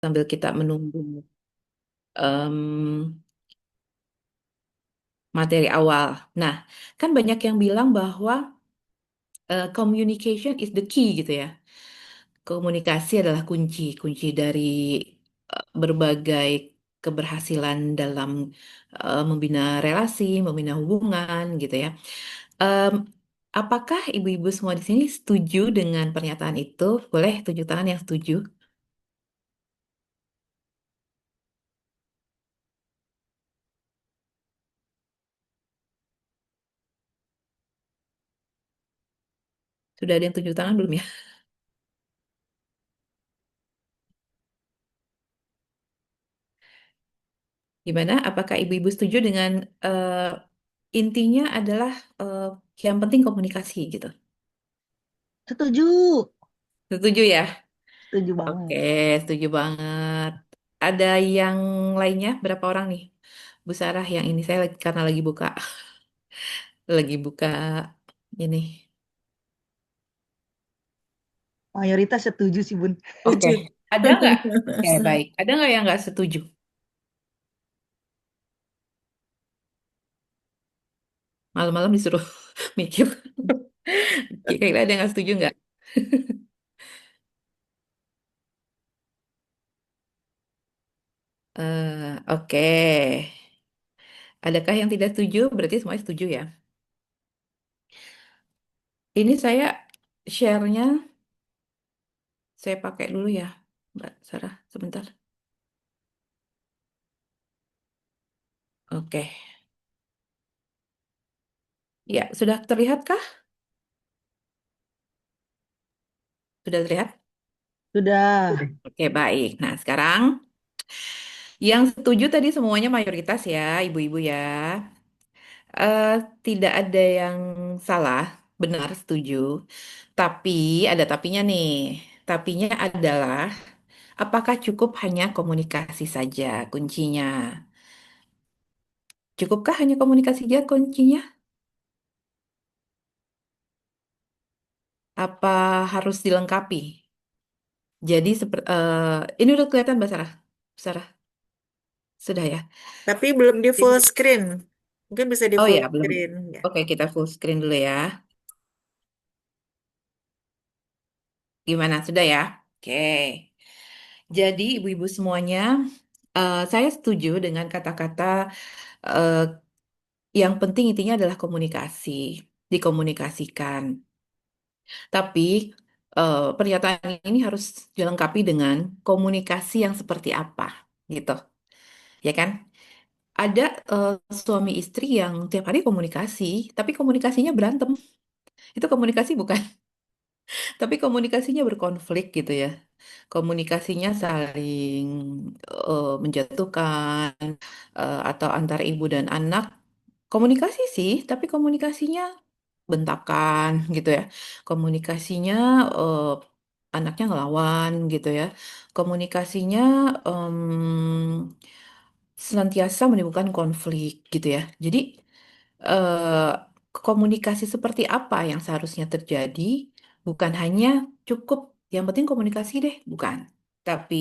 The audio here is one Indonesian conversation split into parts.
sambil kita menunggu em, materi awal. Nah, kan banyak yang bilang bahwa communication is the key gitu ya. Komunikasi adalah kunci, kunci dari berbagai keberhasilan dalam membina relasi, membina hubungan gitu ya. Em, apakah ibu-ibu semua di sini setuju dengan pernyataan itu? Boleh tunjuk tangan yang setuju. Sudah ada yang tunjuk tangan belum ya? Gimana? Apakah ibu-ibu setuju dengan intinya adalah eh, yang penting komunikasi gitu? Setuju. Setuju ya? Setuju Oke, banget. setuju banget. Ada yang lainnya? Berapa orang nih? Bu Sarah yang ini saya karena lagi buka ini. Mayoritas setuju sih, Bun. Oke, Lucu. ada nggak? Oke, baik. Ada nggak yang nggak setuju? Malam-malam disuruh mikir. Kira-kira ada yang nggak setuju nggak? Oke. Adakah yang tidak setuju? Berarti semuanya setuju ya. Ini saya share-nya saya pakai dulu ya, Mbak Sarah. Sebentar. Oke. Ya, sudah terlihat kah? Sudah terlihat? Sudah. Sudah. Oke, baik. Nah, sekarang yang setuju tadi semuanya mayoritas ya, ibu-ibu ya. Eh, tidak ada yang salah, benar setuju. Tapi ada tapinya nih. Tapinya adalah apakah cukup hanya komunikasi saja kuncinya? Cukupkah hanya komunikasi saja kuncinya? Apa harus dilengkapi? Jadi ini udah kelihatan Mbak Sarah? Sarah, sudah ya? Tapi belum di full screen. Mungkin bisa di Oh full ya, belum. screen ya. Oke, kita full screen dulu ya. Gimana? Sudah ya? Oke. Jadi ibu-ibu semuanya, saya setuju dengan kata-kata eh, yang penting intinya adalah komunikasi, dikomunikasikan. Tapi pernyataan ini harus dilengkapi dengan komunikasi yang seperti apa, gitu, ya kan? Ada suami istri yang tiap hari komunikasi, tapi komunikasinya berantem. Itu komunikasi bukan? Tapi komunikasinya berkonflik gitu ya. Komunikasinya saling menjatuhkan atau antara ibu dan anak. Komunikasi sih, tapi komunikasinya bentakan gitu ya. Komunikasinya eh, anaknya ngelawan gitu ya. Komunikasinya senantiasa menimbulkan konflik gitu ya. Jadi eh, komunikasi seperti apa yang seharusnya terjadi, bukan hanya cukup yang penting komunikasi deh, bukan. Tapi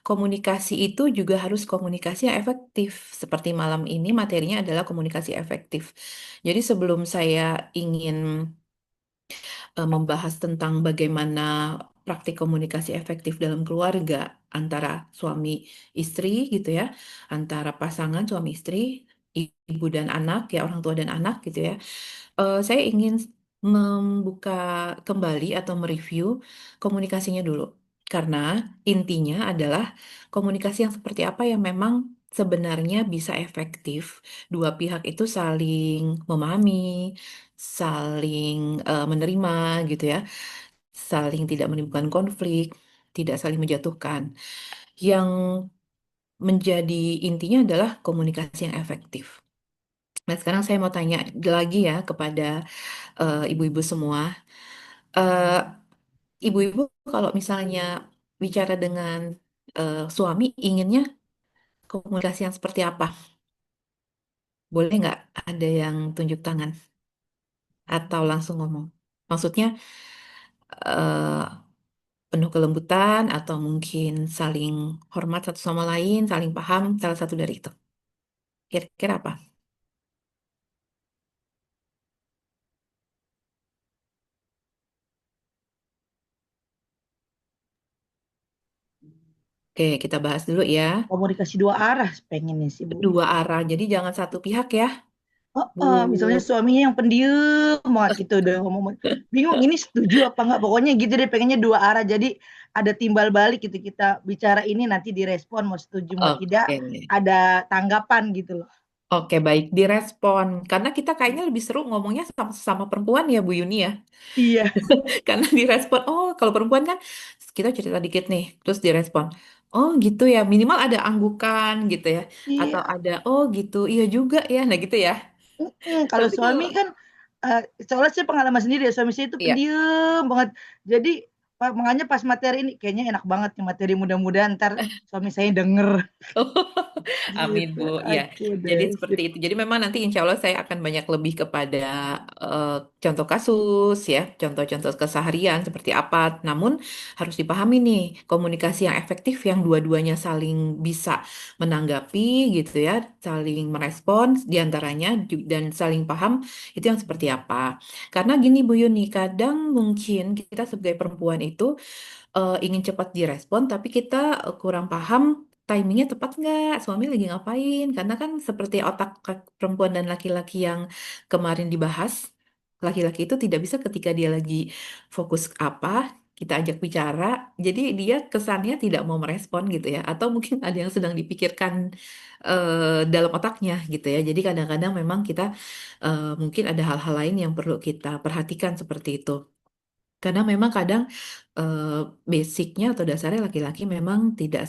komunikasi itu juga harus komunikasi yang efektif. Seperti malam ini materinya adalah komunikasi efektif. Jadi sebelum saya ingin membahas tentang bagaimana praktik komunikasi efektif dalam keluarga antara suami istri gitu ya, antara pasangan suami istri, ibu dan anak ya, orang tua dan anak gitu ya. Saya ingin membuka kembali atau mereview komunikasinya dulu. Karena intinya adalah komunikasi yang seperti apa yang memang sebenarnya bisa efektif. Dua pihak itu saling memahami, saling menerima gitu ya, saling tidak menimbulkan konflik, tidak saling menjatuhkan. Yang menjadi intinya adalah komunikasi yang efektif. Nah, sekarang saya mau tanya lagi ya kepada ibu-ibu semua. Eh, Ibu-ibu kalau misalnya bicara dengan suami, inginnya komunikasi yang seperti apa? Boleh nggak ada yang tunjuk tangan atau langsung ngomong? Maksudnya, penuh kelembutan atau mungkin saling hormat satu sama lain, saling paham, salah satu dari itu. Kira-kira apa? Oke, kita bahas dulu ya. Komunikasi dua arah pengennya sih, Bu. Dua arah, jadi jangan satu pihak ya, Oh, Bu. misalnya suaminya yang pendiam banget gitu udah ngomong bingung ini setuju apa enggak pokoknya gitu deh pengennya dua arah jadi ada timbal balik gitu kita bicara ini nanti direspon mau setuju mau tidak Oke. ada tanggapan gitu loh. Oke, baik, direspon. Karena kita kayaknya lebih seru ngomongnya sama, sama perempuan ya, Bu Yuni ya. Iya, Karena direspon, oh kalau perempuan kan kita cerita dikit nih, terus direspon. Oh gitu ya, minimal ada anggukan gitu ya. Atau iya. ada, oh gitu, iya juga ya. Nah gitu ya. Kalau Tapi suami kalau, kan soalnya saya pengalaman sendiri ya suami saya itu iya. pendiam banget. Jadi makanya pas materi ini kayaknya enak banget nih materi mudah-mudahan ntar suami saya denger Amin, gitu. Bu. Ya, Oke jadi deh, seperti sip. itu. Jadi memang nanti insya Allah saya akan banyak lebih kepada eh, contoh kasus, ya, contoh-contoh keseharian seperti apa. Namun harus dipahami nih, komunikasi yang efektif yang dua-duanya saling bisa menanggapi, gitu ya, saling merespons diantaranya dan saling paham itu yang seperti apa. Karena gini, Bu Yuni, kadang mungkin kita sebagai perempuan itu ingin cepat direspon, tapi kita kurang paham timingnya tepat nggak, suami lagi ngapain. Karena kan seperti otak perempuan dan laki-laki yang kemarin dibahas, laki-laki itu tidak bisa ketika dia lagi fokus apa, kita ajak bicara, jadi dia kesannya tidak mau merespon gitu ya, atau mungkin ada yang sedang dipikirkan dalam otaknya gitu ya. Jadi kadang-kadang memang kita mungkin ada hal-hal lain yang perlu kita perhatikan seperti itu. Karena memang kadang eh, basicnya atau dasarnya laki-laki memang tidak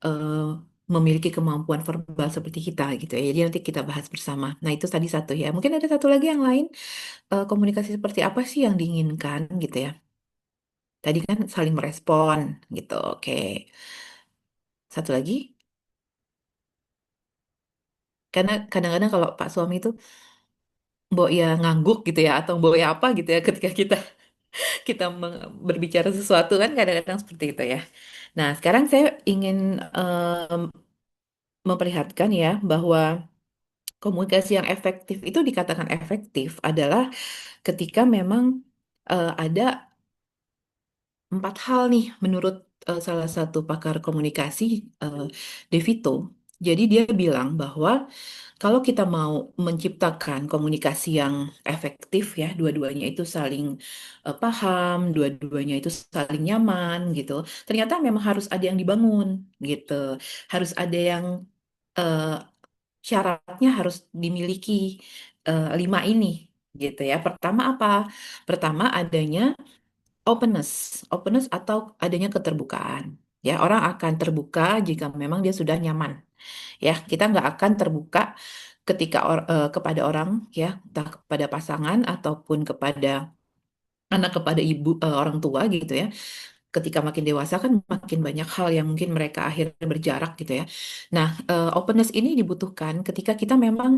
eh, memiliki kemampuan verbal seperti kita gitu ya. Jadi nanti kita bahas bersama. Nah itu tadi satu ya. Mungkin ada satu lagi yang lain, komunikasi seperti apa sih yang diinginkan gitu ya. Tadi kan saling merespon gitu. Oke. Satu lagi, karena kadang-kadang kalau Pak suami itu mbok ya ngangguk gitu ya atau mbok ya apa gitu ya ketika kita berbicara sesuatu kan kadang-kadang seperti itu ya. Nah, sekarang saya ingin memperlihatkan ya bahwa komunikasi yang efektif itu dikatakan efektif adalah ketika memang ada empat hal nih menurut salah satu pakar komunikasi, eh, Devito. Jadi dia bilang bahwa kalau kita mau menciptakan komunikasi yang efektif ya, dua-duanya itu saling paham, dua-duanya itu saling nyaman gitu. Ternyata memang harus ada yang dibangun gitu. Harus ada yang eh, syaratnya harus dimiliki lima ini gitu ya. Pertama apa? Pertama adanya openness, openness atau adanya keterbukaan. Ya, orang akan terbuka jika memang dia sudah nyaman. Ya, kita nggak akan terbuka ketika kepada orang ya, entah kepada pasangan ataupun kepada anak, kepada ibu, orang tua gitu ya. Ketika makin dewasa kan makin banyak hal yang mungkin mereka akhirnya berjarak gitu ya. Nah, openness ini dibutuhkan ketika kita memang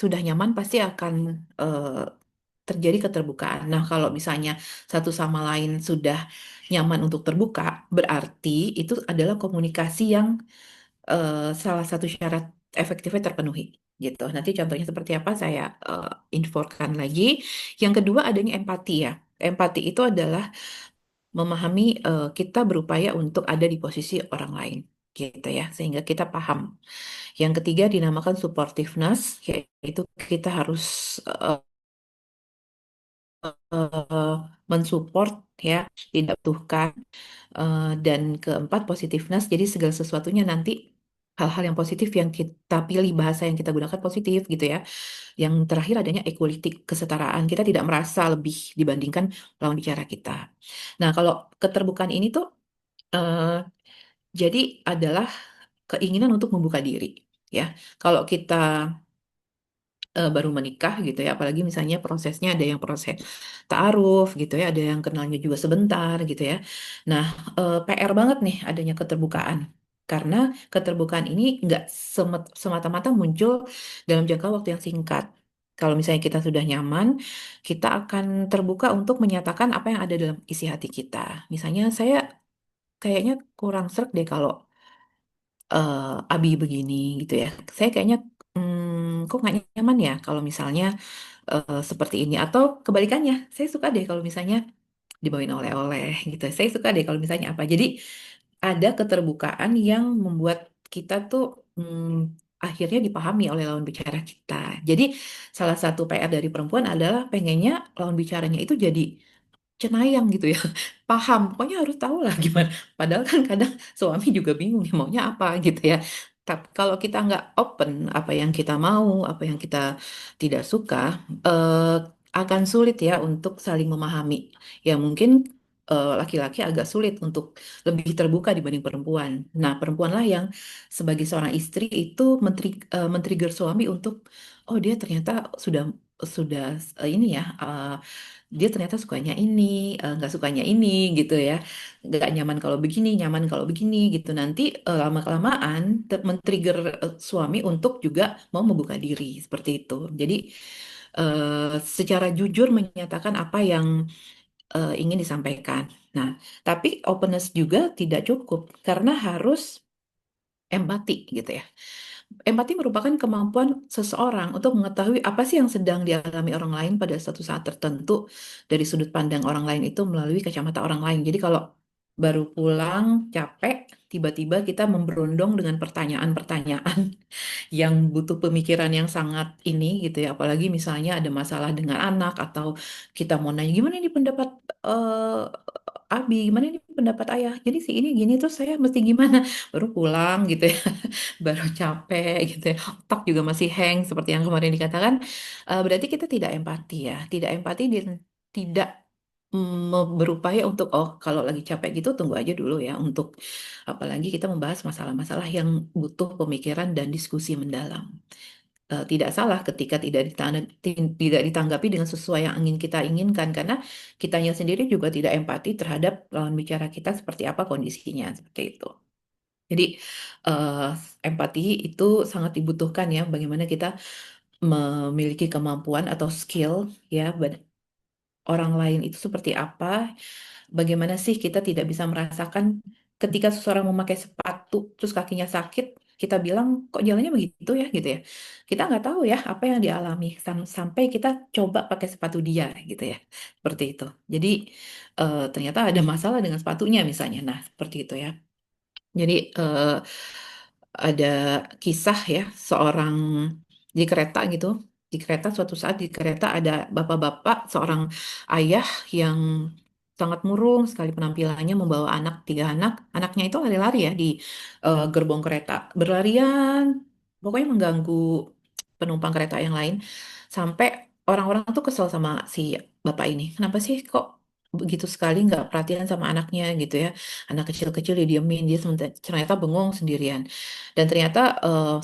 sudah nyaman pasti akan eh, terjadi keterbukaan. Nah, kalau misalnya satu sama lain sudah nyaman untuk terbuka, berarti itu adalah komunikasi yang salah satu syarat efektifnya terpenuhi. Gitu. Nanti contohnya seperti apa saya infokan lagi. Yang kedua adanya empati ya. Empati itu adalah memahami kita berupaya untuk ada di posisi orang lain gitu ya sehingga kita paham. Yang ketiga dinamakan supportiveness yaitu kita harus eh, mensupport ya tidak butuhkan. Dan keempat positiveness jadi segala sesuatunya nanti hal-hal yang positif yang kita pilih bahasa yang kita gunakan positif gitu ya. Yang terakhir adanya equality kesetaraan kita tidak merasa lebih dibandingkan lawan bicara kita. Nah kalau keterbukaan ini tuh eh, jadi adalah keinginan untuk membuka diri ya. Kalau kita baru menikah gitu ya, apalagi misalnya prosesnya ada yang proses ta'aruf gitu ya, ada yang kenalnya juga sebentar gitu ya. Nah, PR banget nih adanya keterbukaan. Karena keterbukaan ini nggak semata-mata muncul dalam jangka waktu yang singkat. Kalau misalnya kita sudah nyaman, kita akan terbuka untuk menyatakan apa yang ada dalam isi hati kita. Misalnya saya kayaknya kurang srek deh kalau Abi begini gitu ya. Saya kayaknya kok nggak nyaman ya kalau misalnya seperti ini. Atau kebalikannya, saya suka deh kalau misalnya dibawain oleh-oleh gitu. Saya suka deh kalau misalnya apa. Jadi ada keterbukaan yang membuat kita tuh akhirnya dipahami oleh lawan bicara kita. Jadi salah satu PR dari perempuan adalah pengennya lawan bicaranya itu jadi cenayang gitu ya. Paham, pokoknya harus tahu lah gimana. Padahal kan kadang suami juga bingung ya maunya apa gitu ya. Tapi kalau kita nggak open apa yang kita mau, apa yang kita tidak suka, eh, akan sulit ya untuk saling memahami. Ya mungkin laki-laki agak sulit untuk lebih terbuka dibanding perempuan. Nah, perempuanlah yang sebagai seorang istri itu men-trigger suami untuk, oh dia ternyata sudah ini ya. Dia ternyata sukanya ini, nggak sukanya ini gitu ya, nggak nyaman kalau begini, nyaman kalau begini gitu. Nanti lama-kelamaan men-trigger suami untuk juga mau membuka diri seperti itu. Jadi secara jujur menyatakan apa yang ingin disampaikan. Nah, tapi openness juga tidak cukup karena harus empati gitu ya. Empati merupakan kemampuan seseorang untuk mengetahui apa sih yang sedang dialami orang lain pada suatu saat tertentu dari sudut pandang orang lain itu melalui kacamata orang lain. Jadi kalau baru pulang capek, tiba-tiba kita memberondong dengan pertanyaan-pertanyaan yang butuh pemikiran yang sangat ini gitu ya. Apalagi misalnya ada masalah dengan anak atau kita mau nanya gimana ini pendapat Abi, gimana ini pendapat ayah. Jadi si ini gini terus saya mesti gimana? Baru pulang gitu ya, baru capek gitu ya, otak juga masih hang seperti yang kemarin dikatakan. Berarti kita tidak empati ya, tidak empati dan tidak berupaya untuk oh kalau lagi capek gitu tunggu aja dulu ya untuk apalagi kita membahas masalah-masalah yang butuh pemikiran dan diskusi mendalam. Tidak salah ketika tidak ditanggapi dengan sesuai yang ingin kita inginkan karena kitanya sendiri juga tidak empati terhadap lawan bicara kita seperti apa kondisinya seperti itu. Jadi eh, empati itu sangat dibutuhkan ya bagaimana kita memiliki kemampuan atau skill ya orang lain itu seperti apa, bagaimana sih kita tidak bisa merasakan ketika seseorang memakai sepatu terus kakinya sakit, kita bilang kok jalannya begitu ya gitu ya. Kita nggak tahu ya apa yang dialami sampai kita coba pakai sepatu dia gitu ya. Seperti itu. Jadi ternyata ada masalah dengan sepatunya misalnya. Nah, seperti itu ya. Jadi ada kisah ya seorang di kereta gitu. Di kereta suatu saat di kereta ada bapak-bapak seorang ayah yang sangat murung sekali penampilannya membawa anak tiga anak. Anaknya itu lari-lari ya di gerbong kereta berlarian pokoknya mengganggu penumpang kereta yang lain sampai orang-orang tuh kesel sama si bapak ini. Kenapa sih kok begitu sekali nggak perhatian sama anaknya gitu ya? Anak kecil-kecil didiemin, dia ternyata bengong sendirian. Dan ternyata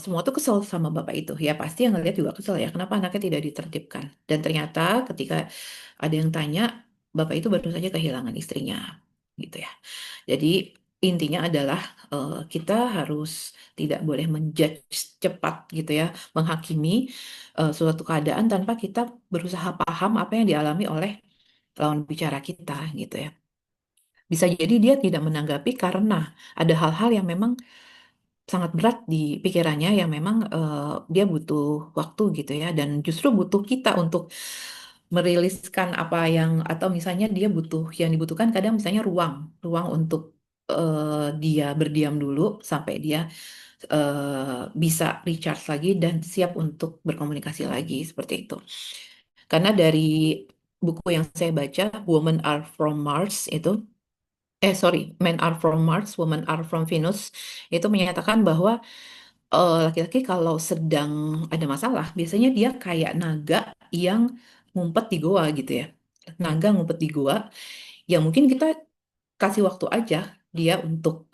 semua tuh kesel sama bapak itu. Ya pasti yang ngeliat juga kesel ya, kenapa anaknya tidak ditertibkan. Dan ternyata ketika ada yang tanya, bapak itu baru saja kehilangan istrinya. Gitu ya. Jadi intinya adalah kita harus tidak boleh menjudge cepat gitu ya, menghakimi suatu keadaan tanpa kita berusaha paham apa yang dialami oleh lawan bicara kita gitu ya. Bisa jadi dia tidak menanggapi karena ada hal-hal yang memang sangat berat di pikirannya yang memang dia butuh waktu gitu ya dan justru butuh kita untuk meriliskan apa yang atau misalnya dia butuh yang dibutuhkan kadang misalnya ruang ruang untuk dia berdiam dulu sampai dia bisa recharge lagi dan siap untuk berkomunikasi lagi seperti itu. Karena dari buku yang saya baca, Women Are From Mars itu sorry, Men Are From Mars, Women Are From Venus, itu menyatakan bahwa laki-laki kalau sedang ada masalah, biasanya dia kayak naga yang ngumpet di goa gitu ya. Naga ngumpet di goa, yang mungkin kita kasih waktu aja dia untuk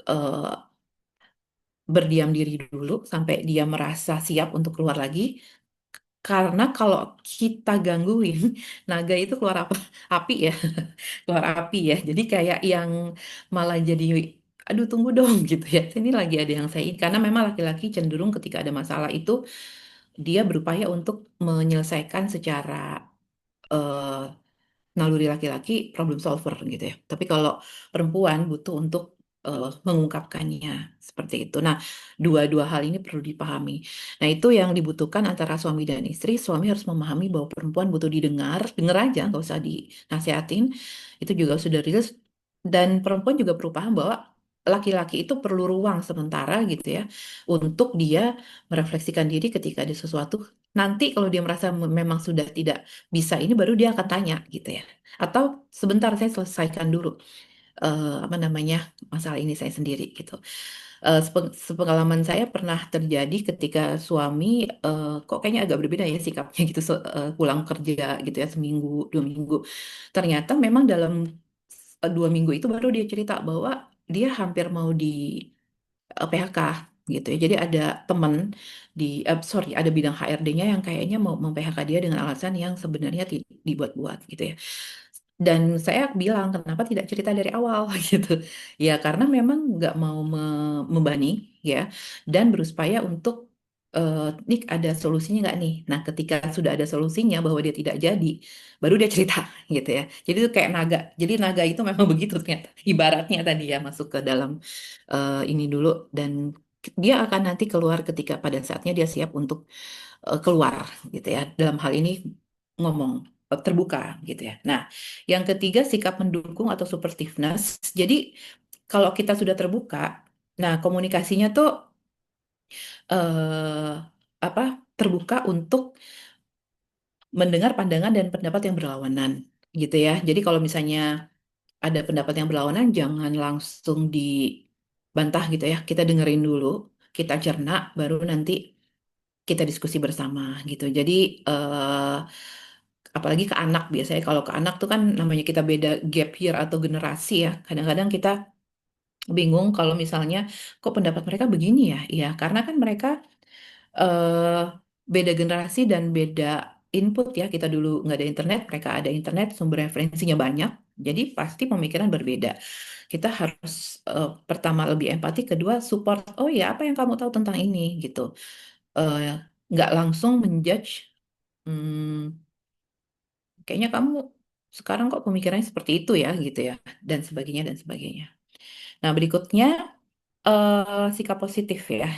berdiam diri dulu sampai dia merasa siap untuk keluar lagi. Karena kalau kita gangguin, naga itu keluar apa? Api ya. Keluar api ya. Jadi kayak yang malah jadi aduh tunggu dong gitu ya. Ini lagi ada yang saya karena memang laki-laki cenderung ketika ada masalah itu dia berupaya untuk menyelesaikan secara eh, naluri laki-laki problem solver gitu ya. Tapi kalau perempuan butuh untuk mengungkapkannya seperti itu. Nah, dua-dua hal ini perlu dipahami. Nah, itu yang dibutuhkan antara suami dan istri. Suami harus memahami bahwa perempuan butuh didengar, dengar aja, nggak usah dinasihatin. Itu juga sudah rilis. Dan perempuan juga perlu paham bahwa laki-laki itu perlu ruang sementara gitu ya untuk dia merefleksikan diri ketika ada sesuatu. Nanti kalau dia merasa memang sudah tidak bisa ini baru dia akan tanya gitu ya. Atau sebentar saya selesaikan dulu apa namanya masalah ini saya sendiri gitu. Sepengalaman saya pernah terjadi ketika suami kok kayaknya agak berbeda ya sikapnya gitu pulang kerja gitu ya seminggu 2 minggu. Ternyata memang dalam 2 minggu itu baru dia cerita bahwa dia hampir mau di PHK gitu ya. Jadi ada teman sorry, ada bidang HRD-nya yang kayaknya mau mem-PHK dia dengan alasan yang sebenarnya dibuat-buat gitu ya. Dan saya bilang kenapa tidak cerita dari awal gitu. Ya karena memang nggak mau membani ya dan berupaya untuk nih ada solusinya nggak nih. Nah ketika sudah ada solusinya bahwa dia tidak jadi, baru dia cerita gitu ya. Jadi itu kayak naga. Jadi naga itu memang begitu ternyata. Ibaratnya tadi ya masuk ke dalam ini dulu dan dia akan nanti keluar ketika pada saatnya dia siap untuk keluar gitu ya. Dalam hal ini ngomong terbuka gitu ya. Nah, yang ketiga sikap mendukung atau supportiveness. Jadi kalau kita sudah terbuka, nah komunikasinya tuh eh, apa terbuka untuk mendengar pandangan dan pendapat yang berlawanan gitu ya. Jadi kalau misalnya ada pendapat yang berlawanan jangan langsung dibantah gitu ya. Kita dengerin dulu, kita cerna baru nanti kita diskusi bersama gitu. Jadi apalagi ke anak biasanya kalau ke anak tuh kan namanya kita beda gap year atau generasi ya. Kadang-kadang kita bingung kalau misalnya kok pendapat mereka begini ya. Iya, karena kan mereka eh beda generasi dan beda input ya. Kita dulu nggak ada internet, mereka ada internet, sumber referensinya banyak. Jadi pasti pemikiran berbeda. Kita harus pertama lebih empati, kedua support. Oh ya, apa yang kamu tahu tentang ini gitu. Eh, nggak langsung menjudge. Hmm, kayaknya kamu sekarang kok pemikirannya seperti itu ya gitu ya dan sebagainya dan sebagainya. Nah berikutnya sikap positif ya.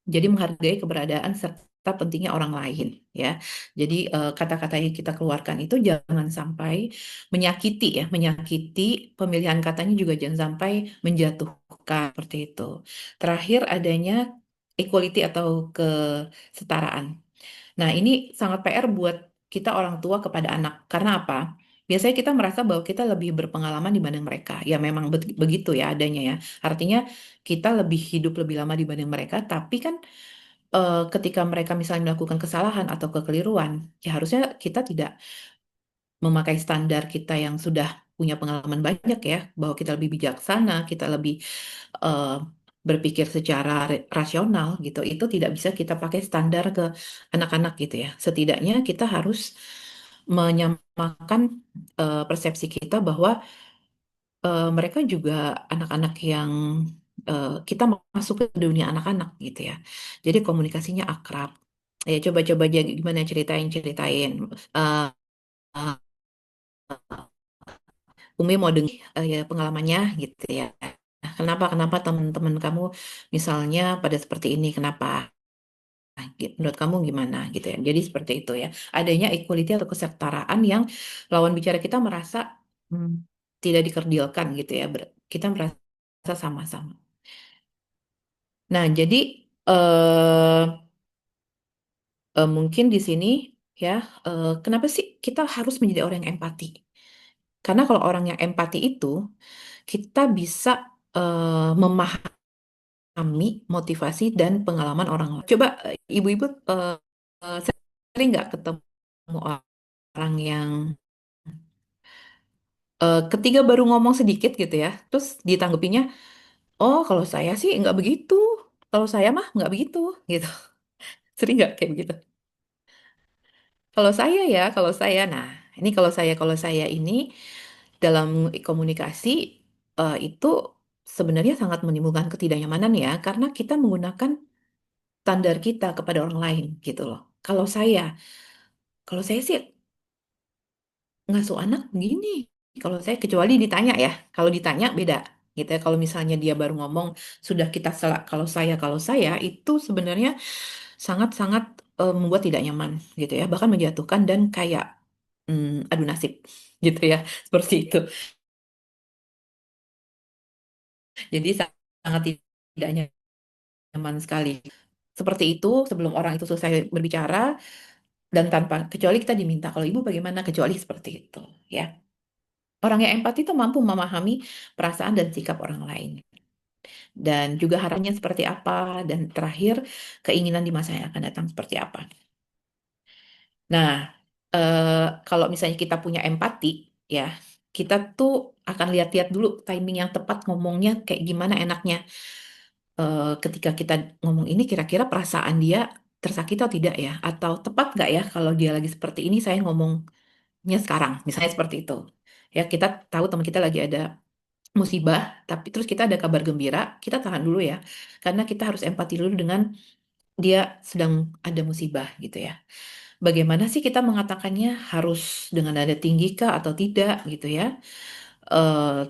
Jadi menghargai keberadaan serta pentingnya orang lain ya. Jadi kata-kata yang kita keluarkan itu jangan sampai menyakiti ya, menyakiti pemilihan katanya juga jangan sampai menjatuhkan seperti itu. Terakhir adanya equality atau kesetaraan. Nah, ini sangat PR buat kita orang tua kepada anak. Karena apa? Biasanya kita merasa bahwa kita lebih berpengalaman dibanding mereka. Ya memang begitu ya adanya ya. Artinya kita lebih hidup lebih lama dibanding mereka, tapi kan ketika mereka misalnya melakukan kesalahan atau kekeliruan, ya harusnya kita tidak memakai standar kita yang sudah punya pengalaman banyak ya, bahwa kita lebih bijaksana, kita lebih eh, berpikir secara rasional gitu. Itu tidak bisa kita pakai standar ke anak-anak gitu ya. Setidaknya kita harus menyamakan persepsi kita bahwa mereka juga anak-anak yang kita masuk ke dunia anak-anak gitu ya. Jadi komunikasinya akrab. Ya coba-coba aja gimana ceritain. Eh, eh, Umi mau dengar ya pengalamannya gitu ya. Kenapa kenapa teman-teman kamu misalnya pada seperti ini? Kenapa? Menurut kamu gimana gitu ya? Jadi seperti itu ya. Adanya equality atau kesetaraan yang lawan bicara kita merasa hmm, tidak dikerdilkan gitu ya. Kita merasa sama-sama. Nah, jadi eh mungkin di sini ya, kenapa sih kita harus menjadi orang yang empati? Karena kalau orang yang empati itu kita bisa memahami motivasi dan pengalaman orang lain. Coba ibu-ibu sering nggak ketemu orang yang ketiga baru ngomong sedikit gitu ya, terus ditanggapinya, oh kalau saya sih nggak begitu, kalau saya mah nggak begitu gitu. Sering nggak kayak begitu? Kalau saya, nah ini kalau saya ini dalam komunikasi itu sebenarnya sangat menimbulkan ketidaknyamanan ya, karena kita menggunakan standar kita kepada orang lain gitu loh. Kalau saya, kalau saya sih ngasuh anak begini. Kalau saya kecuali ditanya ya, kalau ditanya beda gitu ya. Kalau misalnya dia baru ngomong sudah kita selak kalau saya itu sebenarnya sangat-sangat membuat tidak nyaman gitu ya, bahkan menjatuhkan dan kayak adu nasib gitu ya, seperti itu. Jadi sangat tidak nyaman sekali. Seperti itu sebelum orang itu selesai berbicara dan tanpa kecuali kita diminta kalau ibu bagaimana kecuali seperti itu ya. Orang yang empati itu mampu memahami perasaan dan sikap orang lain dan juga harapannya seperti apa dan terakhir keinginan di masa yang akan datang seperti apa. Nah, eh, kalau misalnya kita punya empati ya, kita tuh akan lihat-lihat dulu timing yang tepat ngomongnya kayak gimana enaknya. Ketika kita ngomong ini kira-kira perasaan dia tersakiti atau tidak ya? Atau tepat nggak ya kalau dia lagi seperti ini saya ngomongnya sekarang, misalnya seperti itu. Ya, kita tahu teman kita lagi ada musibah, tapi terus kita ada kabar gembira, kita tahan dulu ya. Karena kita harus empati dulu dengan dia sedang ada musibah gitu ya. Bagaimana sih kita mengatakannya harus dengan nada tinggi kah atau tidak gitu ya.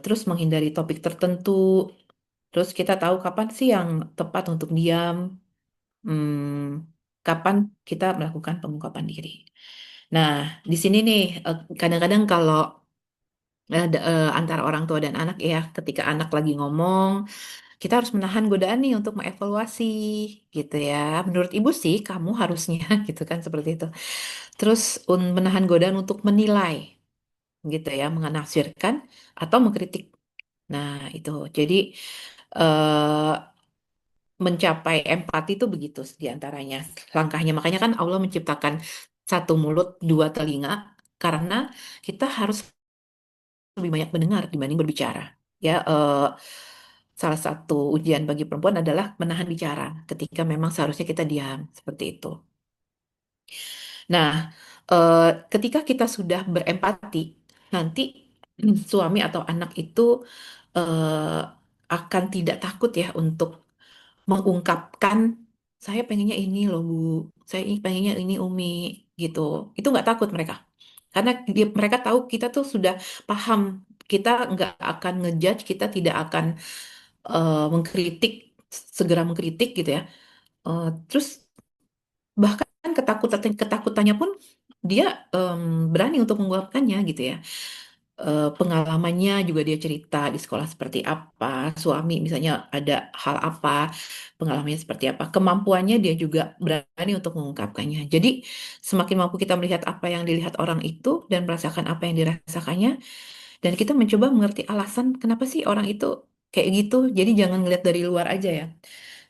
Terus menghindari topik tertentu. Terus kita tahu kapan sih yang tepat untuk diam, kapan kita melakukan pengungkapan diri. Nah, di sini nih kadang-kadang kalau antara orang tua dan anak ya, ketika anak lagi ngomong, kita harus menahan godaan nih untuk mengevaluasi gitu ya. Menurut ibu sih kamu harusnya gitu kan seperti itu. Terus menahan godaan untuk menilai gitu ya, menafsirkan atau mengkritik. Nah, itu. Jadi eh, mencapai empati itu begitu di antaranya langkahnya. Makanya kan Allah menciptakan satu mulut, dua telinga karena kita harus lebih banyak mendengar dibanding berbicara. Ya, salah satu ujian bagi perempuan adalah menahan bicara ketika memang seharusnya kita diam seperti itu. Nah, eh, ketika kita sudah berempati, nanti suami atau anak itu eh, akan tidak takut ya untuk mengungkapkan saya pengennya ini loh Bu, saya pengennya ini Umi gitu. Itu nggak takut mereka. Karena mereka tahu kita tuh sudah paham, kita nggak akan ngejudge, kita tidak akan mengkritik, segera mengkritik gitu ya. Terus bahkan ketakutannya pun dia berani untuk mengungkapkannya gitu ya. Pengalamannya juga dia cerita di sekolah seperti apa, suami misalnya ada hal apa, pengalamannya seperti apa, kemampuannya dia juga berani untuk mengungkapkannya. Jadi semakin mampu kita melihat apa yang dilihat orang itu dan merasakan apa yang dirasakannya, dan kita mencoba mengerti alasan kenapa sih orang itu kayak gitu. Jadi jangan ngelihat dari luar aja ya.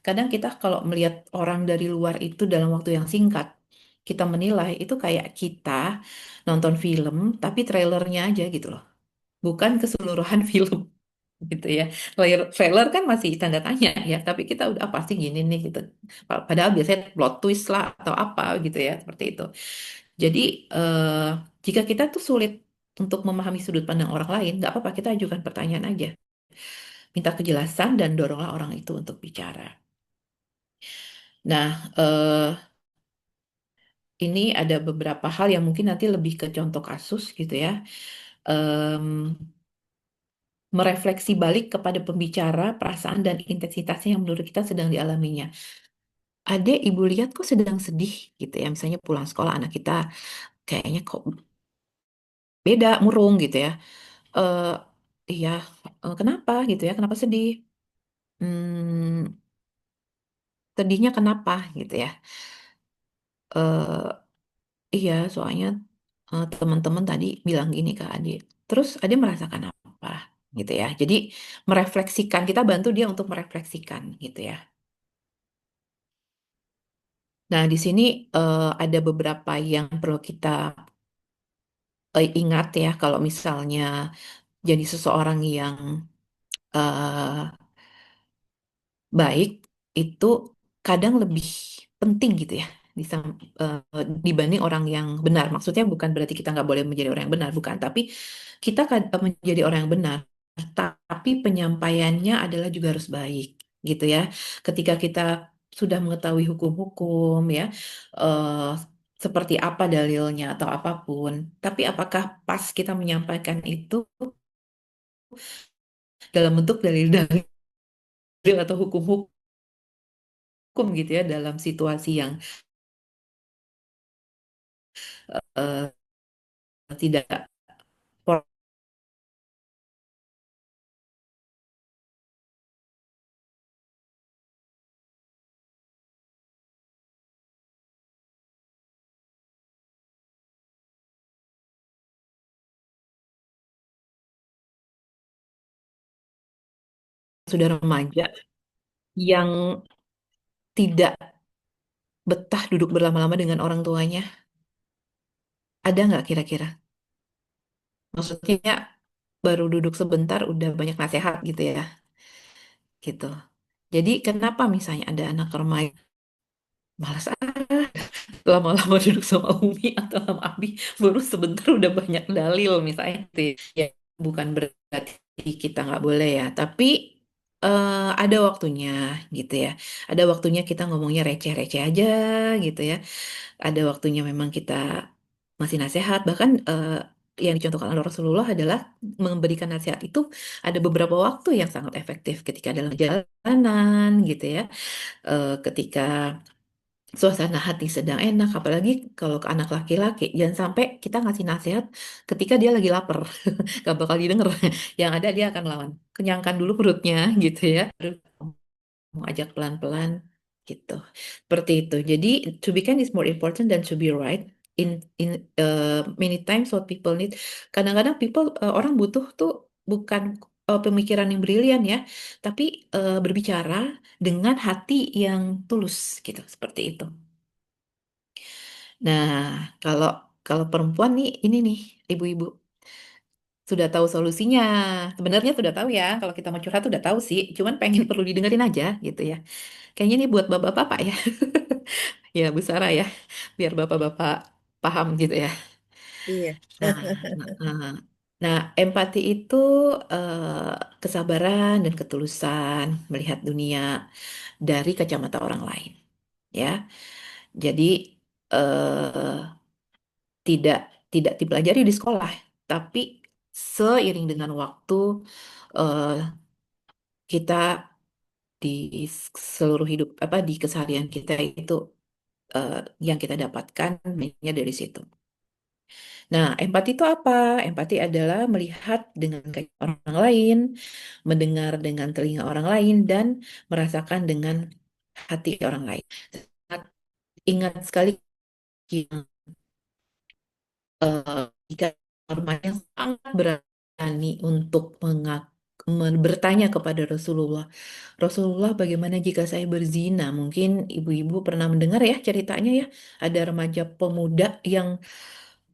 Kadang kita kalau melihat orang dari luar itu dalam waktu yang singkat, kita menilai itu kayak kita nonton film tapi trailernya aja gitu loh, bukan keseluruhan film gitu ya. Trailer kan masih tanda tanya ya, tapi kita udah pasti gini nih gitu. Padahal biasanya plot twist lah atau apa gitu ya, seperti itu. Jadi eh, jika kita tuh sulit untuk memahami sudut pandang orang lain, nggak apa-apa kita ajukan pertanyaan aja, minta kejelasan dan doronglah orang itu untuk bicara. Nah, ini ada beberapa hal yang mungkin nanti lebih ke contoh kasus gitu ya. Em, Merefleksi balik kepada pembicara, perasaan dan intensitasnya yang menurut kita sedang dialaminya. Adek, ibu lihat kok sedang sedih gitu ya. Misalnya pulang sekolah anak kita kayaknya kok beda, murung gitu ya. Eh iya, kenapa gitu ya? Kenapa sedih? Hmm, sedihnya kenapa gitu ya? Eh iya, soalnya teman-teman tadi bilang gini ke adik. Terus adik merasakan apa gitu ya? Jadi merefleksikan, kita bantu dia untuk merefleksikan gitu ya. Nah, di sini ada beberapa yang perlu kita ingat ya kalau misalnya jadi seseorang yang eh, baik itu kadang lebih penting gitu ya eh, dibanding orang yang benar. Maksudnya bukan berarti kita nggak boleh menjadi orang yang benar, bukan. Tapi kita menjadi orang yang benar, tapi penyampaiannya adalah juga harus baik gitu ya. Ketika kita sudah mengetahui hukum-hukum ya, eh, seperti apa dalilnya atau apapun. Tapi apakah pas kita menyampaikan itu dalam bentuk dalil-dalil atau hukum-hukum gitu ya dalam situasi yang eh, tidak sudah remaja yang tidak betah duduk berlama-lama dengan orang tuanya, ada nggak kira-kira? Maksudnya baru duduk sebentar udah banyak nasihat gitu ya, gitu. Jadi kenapa misalnya ada anak remaja malas lama-lama duduk sama Umi atau sama Abi baru sebentar udah banyak dalil misalnya gitu ya. Bukan berarti kita nggak boleh ya, tapi ada waktunya gitu ya. Ada waktunya kita ngomongnya receh-receh aja gitu ya. Ada waktunya memang kita masih nasihat. Bahkan yang dicontohkan oleh Rasulullah adalah memberikan nasihat itu ada beberapa waktu yang sangat efektif ketika dalam jalanan gitu ya. Ketika suasana hati sedang enak, apalagi kalau ke anak laki-laki, jangan sampai kita ngasih nasihat ketika dia lagi lapar, gak bakal didengar. Yang ada dia akan melawan. Kenyangkan dulu perutnya, gitu ya. Baru mau ajak pelan-pelan, gitu. Seperti itu. Jadi, to be kind is more important than to be right. In many times what people need. Kadang-kadang orang butuh tuh bukan pemikiran yang brilian ya, tapi berbicara dengan hati yang tulus, gitu. Seperti itu. Nah, kalau kalau perempuan nih, ini nih, ibu-ibu sudah tahu solusinya. Sebenarnya sudah tahu ya, kalau kita mau curhat sudah tahu sih. Cuman pengen perlu didengerin aja gitu ya. Kayaknya ini buat bapak-bapak ya. Ya, Bu Sarah ya, biar bapak-bapak paham gitu ya. Iya. Nah, nah, nah, empati itu kesabaran dan ketulusan melihat dunia dari kacamata orang lain. Ya, jadi eh, tidak tidak dipelajari di sekolah, tapi seiring dengan waktu eh, kita di seluruh hidup apa di keseharian kita itu eh, yang kita dapatkan mainnya dari situ. Nah, empati itu apa? Empati adalah melihat dengan kaca orang lain, mendengar dengan telinga orang lain, dan merasakan dengan hati orang lain. Ingat sekali yang jika orang yang sangat berani untuk bertanya kepada Rasulullah, Rasulullah bagaimana jika saya berzina? Mungkin ibu-ibu pernah mendengar ya ceritanya ya, ada remaja pemuda yang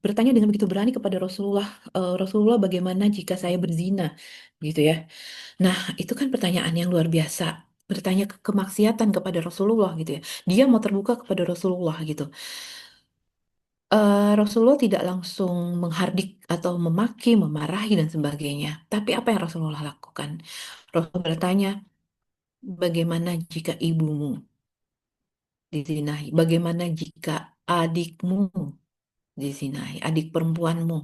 bertanya dengan begitu berani kepada Rasulullah, Rasulullah bagaimana jika saya berzina? Gitu ya. Nah, itu kan pertanyaan yang luar biasa. Bertanya kemaksiatan kepada Rasulullah gitu ya. Dia mau terbuka kepada Rasulullah gitu. Rasulullah tidak langsung menghardik atau memaki, memarahi dan sebagainya. Tapi apa yang Rasulullah lakukan? Rasulullah bertanya, bagaimana jika ibumu dizinahi? Bagaimana jika adikmu dizinahi? Adik perempuanmu?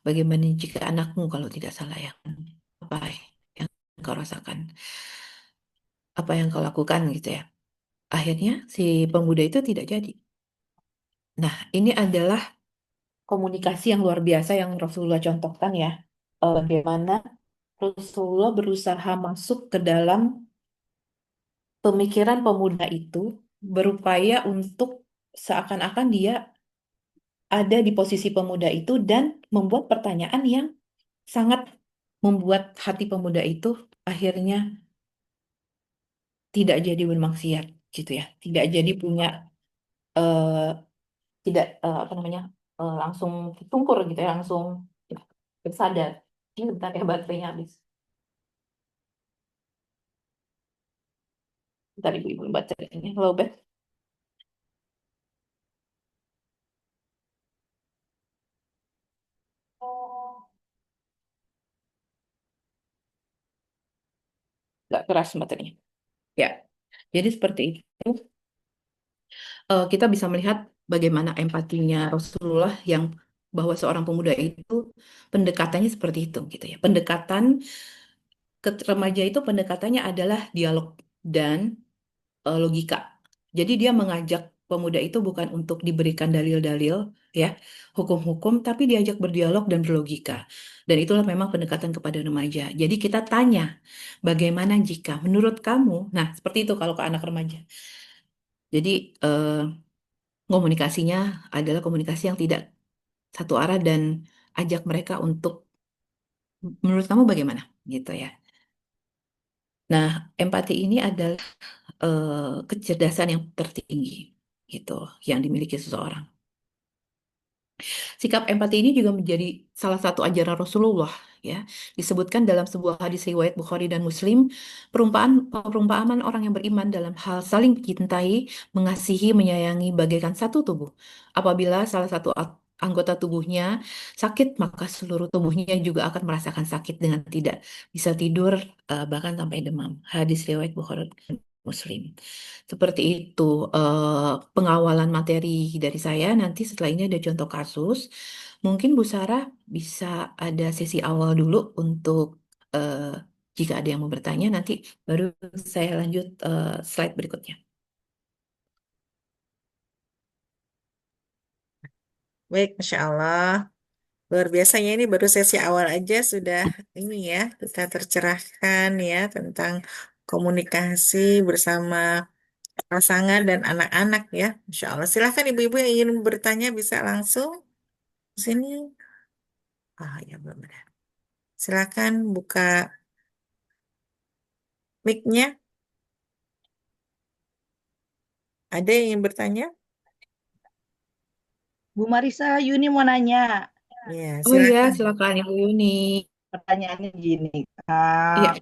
Bagaimana jika anakmu kalau tidak salah ya? Apa yang kau rasakan? Apa yang kau lakukan gitu ya? Akhirnya si pemuda itu tidak jadi. Nah, ini adalah komunikasi yang luar biasa yang Rasulullah contohkan ya. Bagaimana Rasulullah berusaha masuk ke dalam pemikiran pemuda itu, berupaya untuk seakan-akan dia ada di posisi pemuda itu dan membuat pertanyaan yang sangat membuat hati pemuda itu akhirnya tidak jadi bermaksiat gitu ya. Tidak jadi punya eh, tidak apa namanya langsung tungkur gitu ya, langsung bersadar. Ini bentar ya baterainya habis. Bentar ibu-ibu baterainya lowbat. Nggak keras baterainya. Ya, jadi seperti itu. kita bisa melihat bagaimana empatinya Rasulullah yang bahwa seorang pemuda itu pendekatannya seperti itu gitu ya. Pendekatan ke remaja itu pendekatannya adalah dialog dan logika. Jadi dia mengajak pemuda itu bukan untuk diberikan dalil-dalil ya, hukum-hukum, tapi diajak berdialog dan berlogika. Dan itulah memang pendekatan kepada remaja. Jadi kita tanya, bagaimana jika menurut kamu, nah seperti itu kalau ke anak remaja. Jadi komunikasinya adalah komunikasi yang tidak satu arah dan ajak mereka untuk menurut kamu bagaimana gitu ya. Nah, empati ini adalah kecerdasan yang tertinggi gitu yang dimiliki seseorang. Sikap empati ini juga menjadi salah satu ajaran Rasulullah ya. Disebutkan dalam sebuah hadis riwayat Bukhari dan Muslim, perumpamaan orang yang beriman dalam hal saling mencintai, mengasihi, menyayangi bagaikan satu tubuh. Apabila salah satu anggota tubuhnya sakit, maka seluruh tubuhnya juga akan merasakan sakit dengan tidak bisa tidur, bahkan sampai demam. Hadis riwayat Bukhari dan Muslim. Seperti itu, pengawalan materi dari saya. Nanti setelah ini ada contoh kasus. Mungkin Bu Sarah bisa ada sesi awal dulu untuk eh, jika ada yang mau bertanya, nanti baru saya lanjut slide berikutnya. Baik, Masya Allah. Luar biasanya ini baru sesi awal aja sudah ini ya, kita tercerahkan ya tentang komunikasi bersama pasangan dan anak-anak ya. Masya Allah. Silahkan ibu-ibu yang ingin bertanya bisa langsung ke sini. Ah ya belum ada. Silahkan buka mic-nya. Ada yang ingin bertanya? Bu Marisa, Yuni mau nanya. Ya, Oh iya, silakan. silakan Ibu Yuni. Pertanyaannya gini, Iya.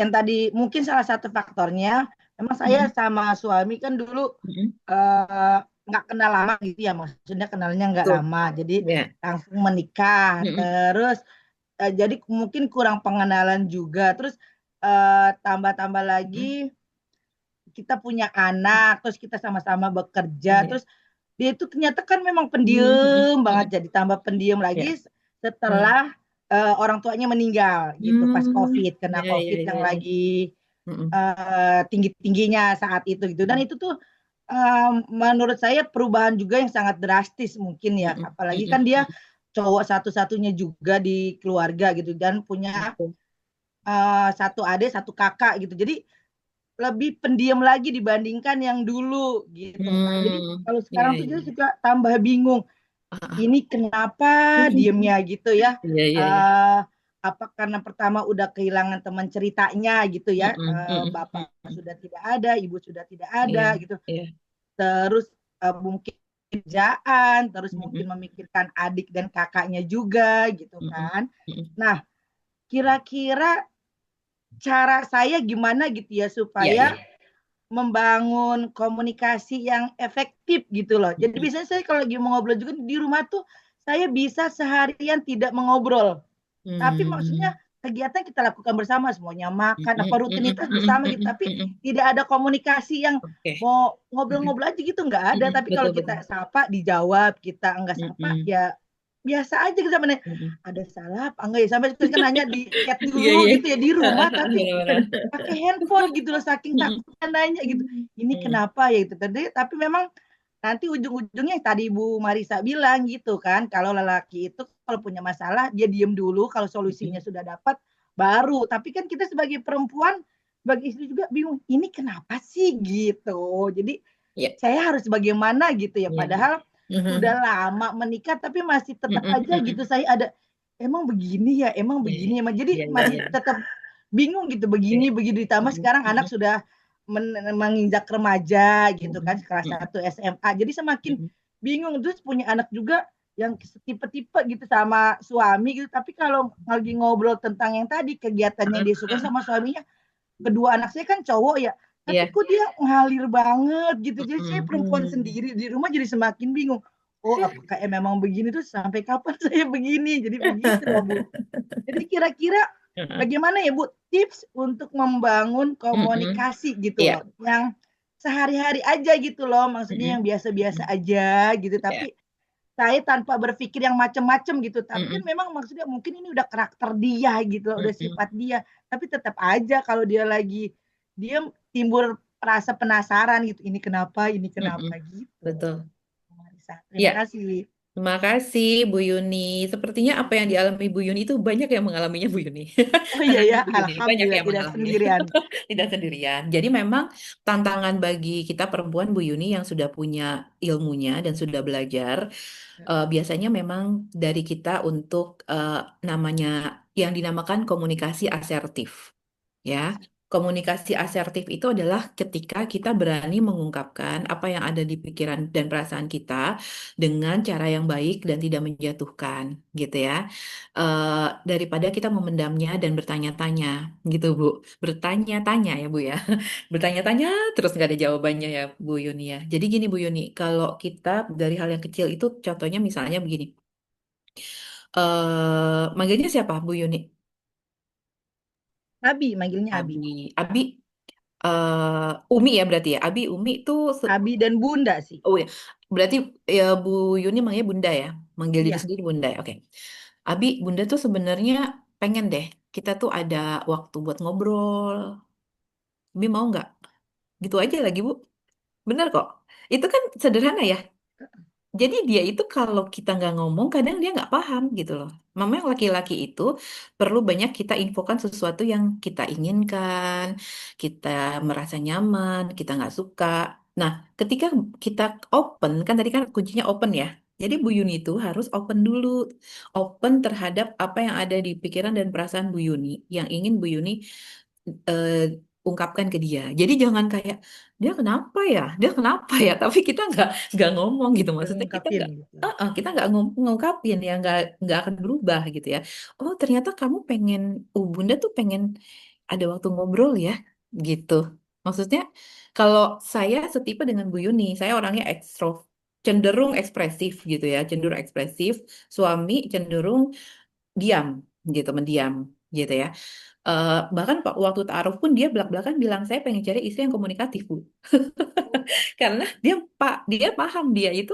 yang tadi mungkin salah satu faktornya, memang saya Mm-mm. sama suami kan dulu Mm-mm. eh, nggak kenal lama gitu ya, maksudnya kenalnya nggak Tuh. lama, jadi Ya. langsung menikah, Mm-mm. terus jadi mungkin kurang pengenalan juga, terus tambah-tambah Mm-mm. lagi kita punya anak, terus kita sama-sama bekerja, Iya. terus dia itu ternyata kan memang Mm-mm. pendiam Mm-mm. banget, jadi tambah pendiam Ya. lagi Mm. setelah orang tuanya meninggal gitu pas COVID, kena Ya, ya, COVID ya, yang ya. lagi Mm-mm. tinggi-tingginya saat itu gitu. Dan Mm-mm. itu tuh menurut saya perubahan juga yang sangat drastis mungkin ya, Mm-mm. apalagi kan Mm-mm. dia Mm-mm. cowok satu-satunya juga di keluarga gitu dan punya Betul. satu adik satu kakak gitu, jadi lebih pendiam lagi dibandingkan yang dulu gitu. Nah, jadi kalau Iya, sekarang tuh iya. dia suka tambah bingung. Ah, ah. Ini kenapa diemnya gitu ya? Iya, iya, iya. Uh, apa karena pertama udah kehilangan teman ceritanya gitu ya? Mm-mm. Mm-mm. Bapak Mm-mm. sudah tidak ada, ibu sudah tidak Iya, ada gitu. iya. Terus mungkin kerjaan, terus mungkin Mm-mm. memikirkan adik dan kakaknya juga gitu Mm-mm. kan. Mm-mm. Nah, kira-kira cara saya gimana gitu ya Iya, supaya iya. membangun komunikasi yang efektif gitu loh. Jadi Mm-mm. biasanya saya kalau lagi mau ngobrol juga di rumah tuh saya bisa seharian tidak mengobrol. Tapi maksudnya Mm-mm. kegiatan kita lakukan bersama, semuanya makan apa Mm-mm. Mm-mm. rutinitas Mm-mm. bersama gitu. Mm-mm. Tapi Mm-mm. tidak ada komunikasi yang Oke. mau Mm-mm. ngobrol-ngobrol aja gitu nggak ada. Mm-mm. Tapi kalau Betul, betul. kita sapa dijawab, kita enggak sapa Mm-mm. ya biasa aja kita gitu, Mm-mm. ada salah apa enggak ya sampai kan nanya di chat Iya, dulu iya. gitu ya di rumah tapi Benar-benar. pakai handphone gitu loh saking Mm-mm. takutnya nanya gitu ini Mm-mm. kenapa ya gitu tapi memang nanti ujung-ujungnya yang tadi Bu Marisa bilang gitu kan kalau lelaki itu kalau punya masalah dia diem dulu kalau solusinya Mm-mm. sudah dapat baru tapi kan kita sebagai perempuan sebagai istri juga bingung ini kenapa sih gitu jadi Iya, saya harus bagaimana gitu ya iya, iya. padahal Mm-mm. udah lama menikah tapi masih tetap Mm-mm. aja gitu Mm-mm. saya ada emang Iya, begini emang jadi iya, iya, masih iya. tetap bingung gitu Iya. begini begitu ditambah Mm-mm. sekarang anak Mm-mm. sudah menginjak remaja gitu kan Mm-mm. kelas Mm-mm. satu SMA jadi semakin Mm-mm. bingung terus punya anak juga yang tipe-tipe gitu sama suami gitu tapi kalau lagi ngobrol tentang yang tadi kegiatan yang dia suka sama suaminya kedua anak saya kan cowok ya tapi Iya. kok dia ngalir banget gitu jadi saya perempuan Mm-mm. sendiri di rumah jadi semakin bingung oh apakah memang begini tuh sampai kapan saya begini jadi begitu loh Bu jadi kira-kira Mm-mm. bagaimana ya Bu tips untuk membangun Mm-mm. komunikasi gitu Iya. loh yang sehari-hari aja gitu loh, maksudnya yang Mm-mm. biasa-biasa Mm-mm. aja gitu, Ya. tapi saya tanpa berpikir yang macem-macem gitu, tapi kan Mm-mm. memang maksudnya mungkin ini udah karakter dia gitu loh, udah Mm-mm. sifat dia, tapi tetap aja kalau dia lagi diem timbul rasa penasaran gitu, ini Mm-mm. kenapa gitu. Betul. Marisa, terima Ya, kasih. terima kasih Bu Yuni. Sepertinya apa yang dialami Bu Yuni itu banyak yang mengalaminya Bu Yuni. Oh iya ya, Anak-anak Bu Yuni banyak alhamdulillah yang tidak mengalaminya. sendirian. Tidak sendirian. Jadi memang tantangan bagi kita perempuan Bu Yuni yang sudah punya ilmunya dan sudah belajar, biasanya memang dari kita untuk namanya yang dinamakan komunikasi asertif. Ya, komunikasi asertif itu adalah ketika kita berani mengungkapkan apa yang ada di pikiran dan perasaan kita dengan cara yang baik dan tidak menjatuhkan, gitu ya. Daripada kita memendamnya dan bertanya-tanya, gitu Bu. Bertanya-tanya ya Bu ya. Bertanya-tanya terus nggak ada jawabannya ya Bu Yuni ya. Jadi gini Bu Yuni, kalau kita dari hal yang kecil itu contohnya misalnya begini. Manggilnya siapa Bu Yuni? Abi, manggilnya Abi. Abi. Abi. Umi ya berarti ya. Abi, Umi itu Abi dan Bunda sih. oh ya. Berarti ya Bu Yuni manggilnya Bunda ya. Manggil diri Iya. sendiri Bunda ya. Oke. Abi, Bunda tuh sebenarnya pengen deh kita tuh ada waktu buat ngobrol. Abi mau nggak? Gitu aja lagi Bu. Bener kok. Itu kan sederhana ya. Jadi dia itu kalau kita nggak ngomong, kadang dia nggak paham gitu loh. Memang laki-laki itu perlu banyak kita infokan sesuatu yang kita inginkan, kita merasa nyaman, kita nggak suka. Nah, ketika kita open, kan tadi kan kuncinya open ya. Jadi Bu Yuni itu harus open dulu, open terhadap apa yang ada di pikiran dan perasaan Bu Yuni, yang ingin Bu Yuni eh, ungkapkan ke dia. Jadi jangan kayak dia kenapa ya, dia kenapa ya, tapi kita nggak ngomong gitu. Gak Maksudnya kita ngungkapin nggak gitu. kita nggak ngungkapin ya, nggak akan berubah gitu ya. Oh ternyata kamu pengen, Bunda tuh pengen ada waktu ngobrol ya, gitu. Maksudnya kalau saya setipe dengan Bu Yuni, saya orangnya cenderung ekspresif gitu ya, cenderung ekspresif. Suami cenderung diam gitu, mendiam gitu ya. Bahkan waktu taruh pun dia belak-belakan bilang saya pengen cari istri yang komunikatif Bu. Oh. Karena dia paham dia itu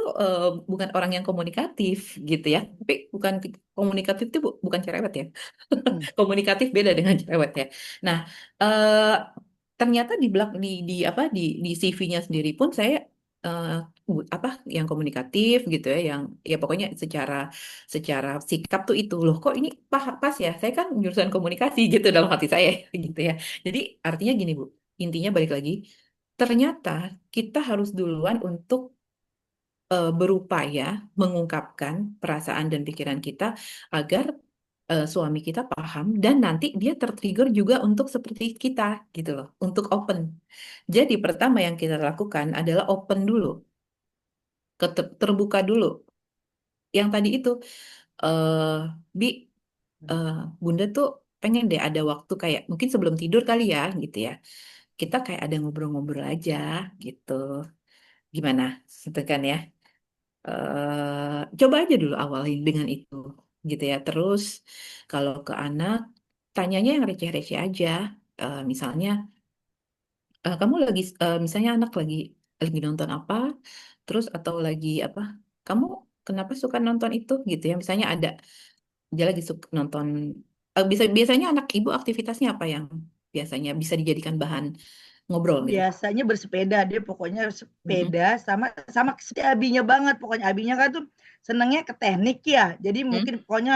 bukan orang yang komunikatif gitu ya. Tapi bukan komunikatif itu bukan cerewet ya. Mm-mm. Komunikatif beda dengan cerewet ya. Nah, eh, ternyata di CV-nya sendiri pun saya eh, apa yang komunikatif gitu ya, yang ya pokoknya secara secara sikap tuh itu loh kok ini pas ya. Saya kan jurusan komunikasi gitu dalam hati saya gitu ya. Jadi artinya gini Bu, intinya balik lagi, ternyata kita harus duluan untuk berupaya mengungkapkan perasaan dan pikiran kita agar suami kita paham dan nanti dia tertrigger juga untuk seperti kita gitu loh, untuk open. Jadi pertama yang kita lakukan adalah open dulu, terbuka dulu. Yang tadi itu eh Bi, eh, Bunda tuh pengen deh ada waktu kayak mungkin sebelum tidur kali ya gitu ya. Kita kayak ada ngobrol-ngobrol aja gitu. Gimana? Gitu kan ya. Coba aja dulu awalin dengan itu gitu ya. Terus kalau ke anak tanyanya yang receh-receh aja. Misalnya kamu lagi misalnya anak lagi nonton apa, terus atau lagi apa? Kamu kenapa suka nonton itu gitu ya? Misalnya ada dia lagi suka nonton biasanya anak ibu aktivitasnya apa yang biasanya bisa dijadikan bahan ngobrol gitu. Biasanya bersepeda, dia pokoknya Mm-mm. sepeda sama sama seperti Abinya banget. Pokoknya Abinya kan tuh senengnya ke teknik ya. Jadi mungkin Hmm? pokoknya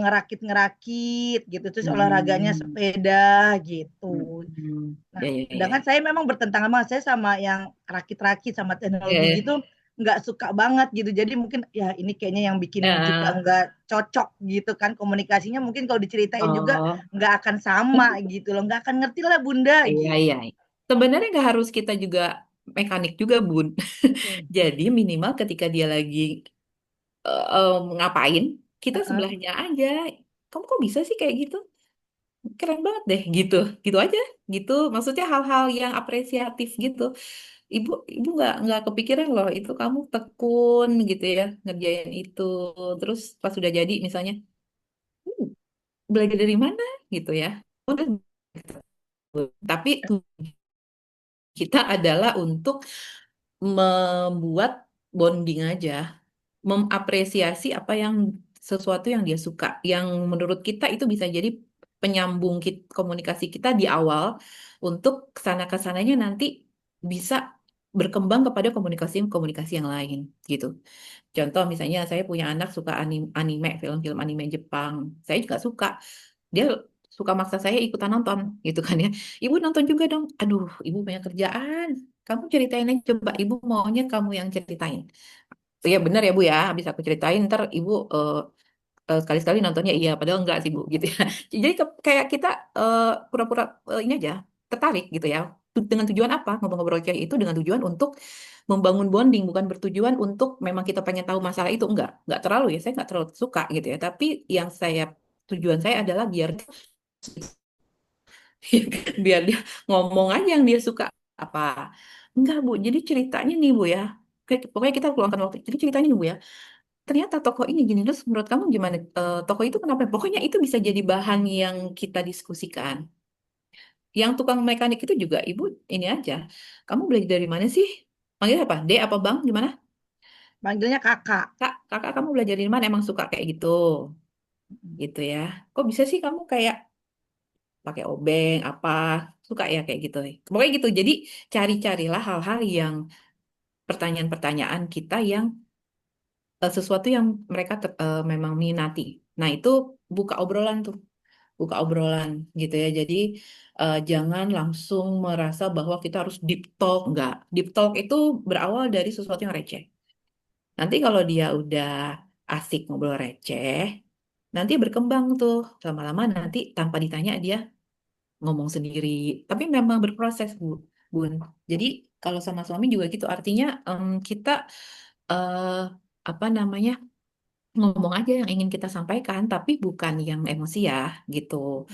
ngerakit-ngerakit gitu. Terus olahraganya Hmm. sepeda gitu. Hmm. Nah, Ya, ya, ya. sedangkan saya memang bertentangan banget. Saya sama yang rakit-rakit sama Ya, teknologi ya. gitu nggak suka banget gitu. Jadi mungkin ya ini kayaknya yang bikin kita Ya. nggak cocok gitu kan, komunikasinya mungkin kalau diceritain juga Oh. nggak akan sama gitu loh. Nggak akan ngerti lah Bunda Iya, gitu. iya. Sebenarnya nggak harus kita juga mekanik juga, Bun. Hmm. Jadi minimal ketika dia lagi ngapain, kita Heeh. sebelahnya aja. Kamu kok bisa sih kayak gitu? Keren banget deh, gitu. Gitu aja, gitu. Maksudnya hal-hal yang apresiatif gitu. Ibu, ibu nggak kepikiran loh, itu kamu tekun gitu ya, ngerjain itu. Terus pas sudah jadi misalnya, "Hmm, belajar dari mana?" gitu ya. Udah, gitu. Tapi kita adalah untuk membuat bonding aja, mengapresiasi apa yang sesuatu yang dia suka, yang menurut kita itu bisa jadi penyambung komunikasi kita di awal untuk kesana-kesananya nanti bisa berkembang kepada komunikasi-komunikasi yang lain gitu. Contoh misalnya saya punya anak suka anime, film-film anime Jepang. Saya juga suka. Dia suka maksa saya ikutan nonton gitu kan ya. Ibu nonton juga dong. Aduh, ibu banyak kerjaan. Kamu ceritain aja coba. Ibu maunya kamu yang ceritain. Iya benar ya Bu ya. Habis aku ceritain ntar ibu sekali-sekali nontonnya iya. Padahal enggak sih Bu gitu ya. Jadi kayak kita pura-pura ini aja tertarik gitu ya. Dengan tujuan apa? Ngobrol-ngobrol kayak itu dengan tujuan untuk membangun bonding, bukan bertujuan untuk memang kita pengen tahu masalah itu, enggak terlalu ya, saya enggak terlalu suka gitu ya, tapi yang tujuan saya adalah biar biar dia ngomong aja yang dia suka apa. Enggak Bu, jadi ceritanya nih Bu ya, pokoknya kita luangkan waktu, jadi ceritanya nih Bu ya, ternyata tokoh ini gini, terus menurut kamu gimana? Tokoh itu kenapa? Pokoknya itu bisa jadi bahan yang kita diskusikan. Yang tukang mekanik itu juga, ibu ini aja, kamu belajar dari mana sih? Panggil apa? D apa Bang? Gimana? Panggilnya kakak. Kak, kakak kamu belajar dari mana? Emang suka kayak gitu, gitu ya. Kok bisa sih kamu kayak pakai obeng apa? Suka ya kayak gitu. Pokoknya gitu. Jadi cari-carilah hal-hal yang pertanyaan-pertanyaan kita yang sesuatu yang mereka memang minati. Nah, itu buka obrolan tuh. Buka obrolan gitu ya. Jadi jangan langsung merasa bahwa kita harus deep talk. Enggak. Deep talk itu berawal dari sesuatu yang receh. Nanti kalau dia udah asik ngobrol receh, nanti berkembang tuh. Lama-lama nanti tanpa ditanya dia ngomong sendiri. Tapi memang berproses, Bun. Jadi kalau sama suami juga gitu. Artinya kita eh, apa namanya ngomong aja yang ingin kita sampaikan, tapi bukan yang emosi ya, gitu.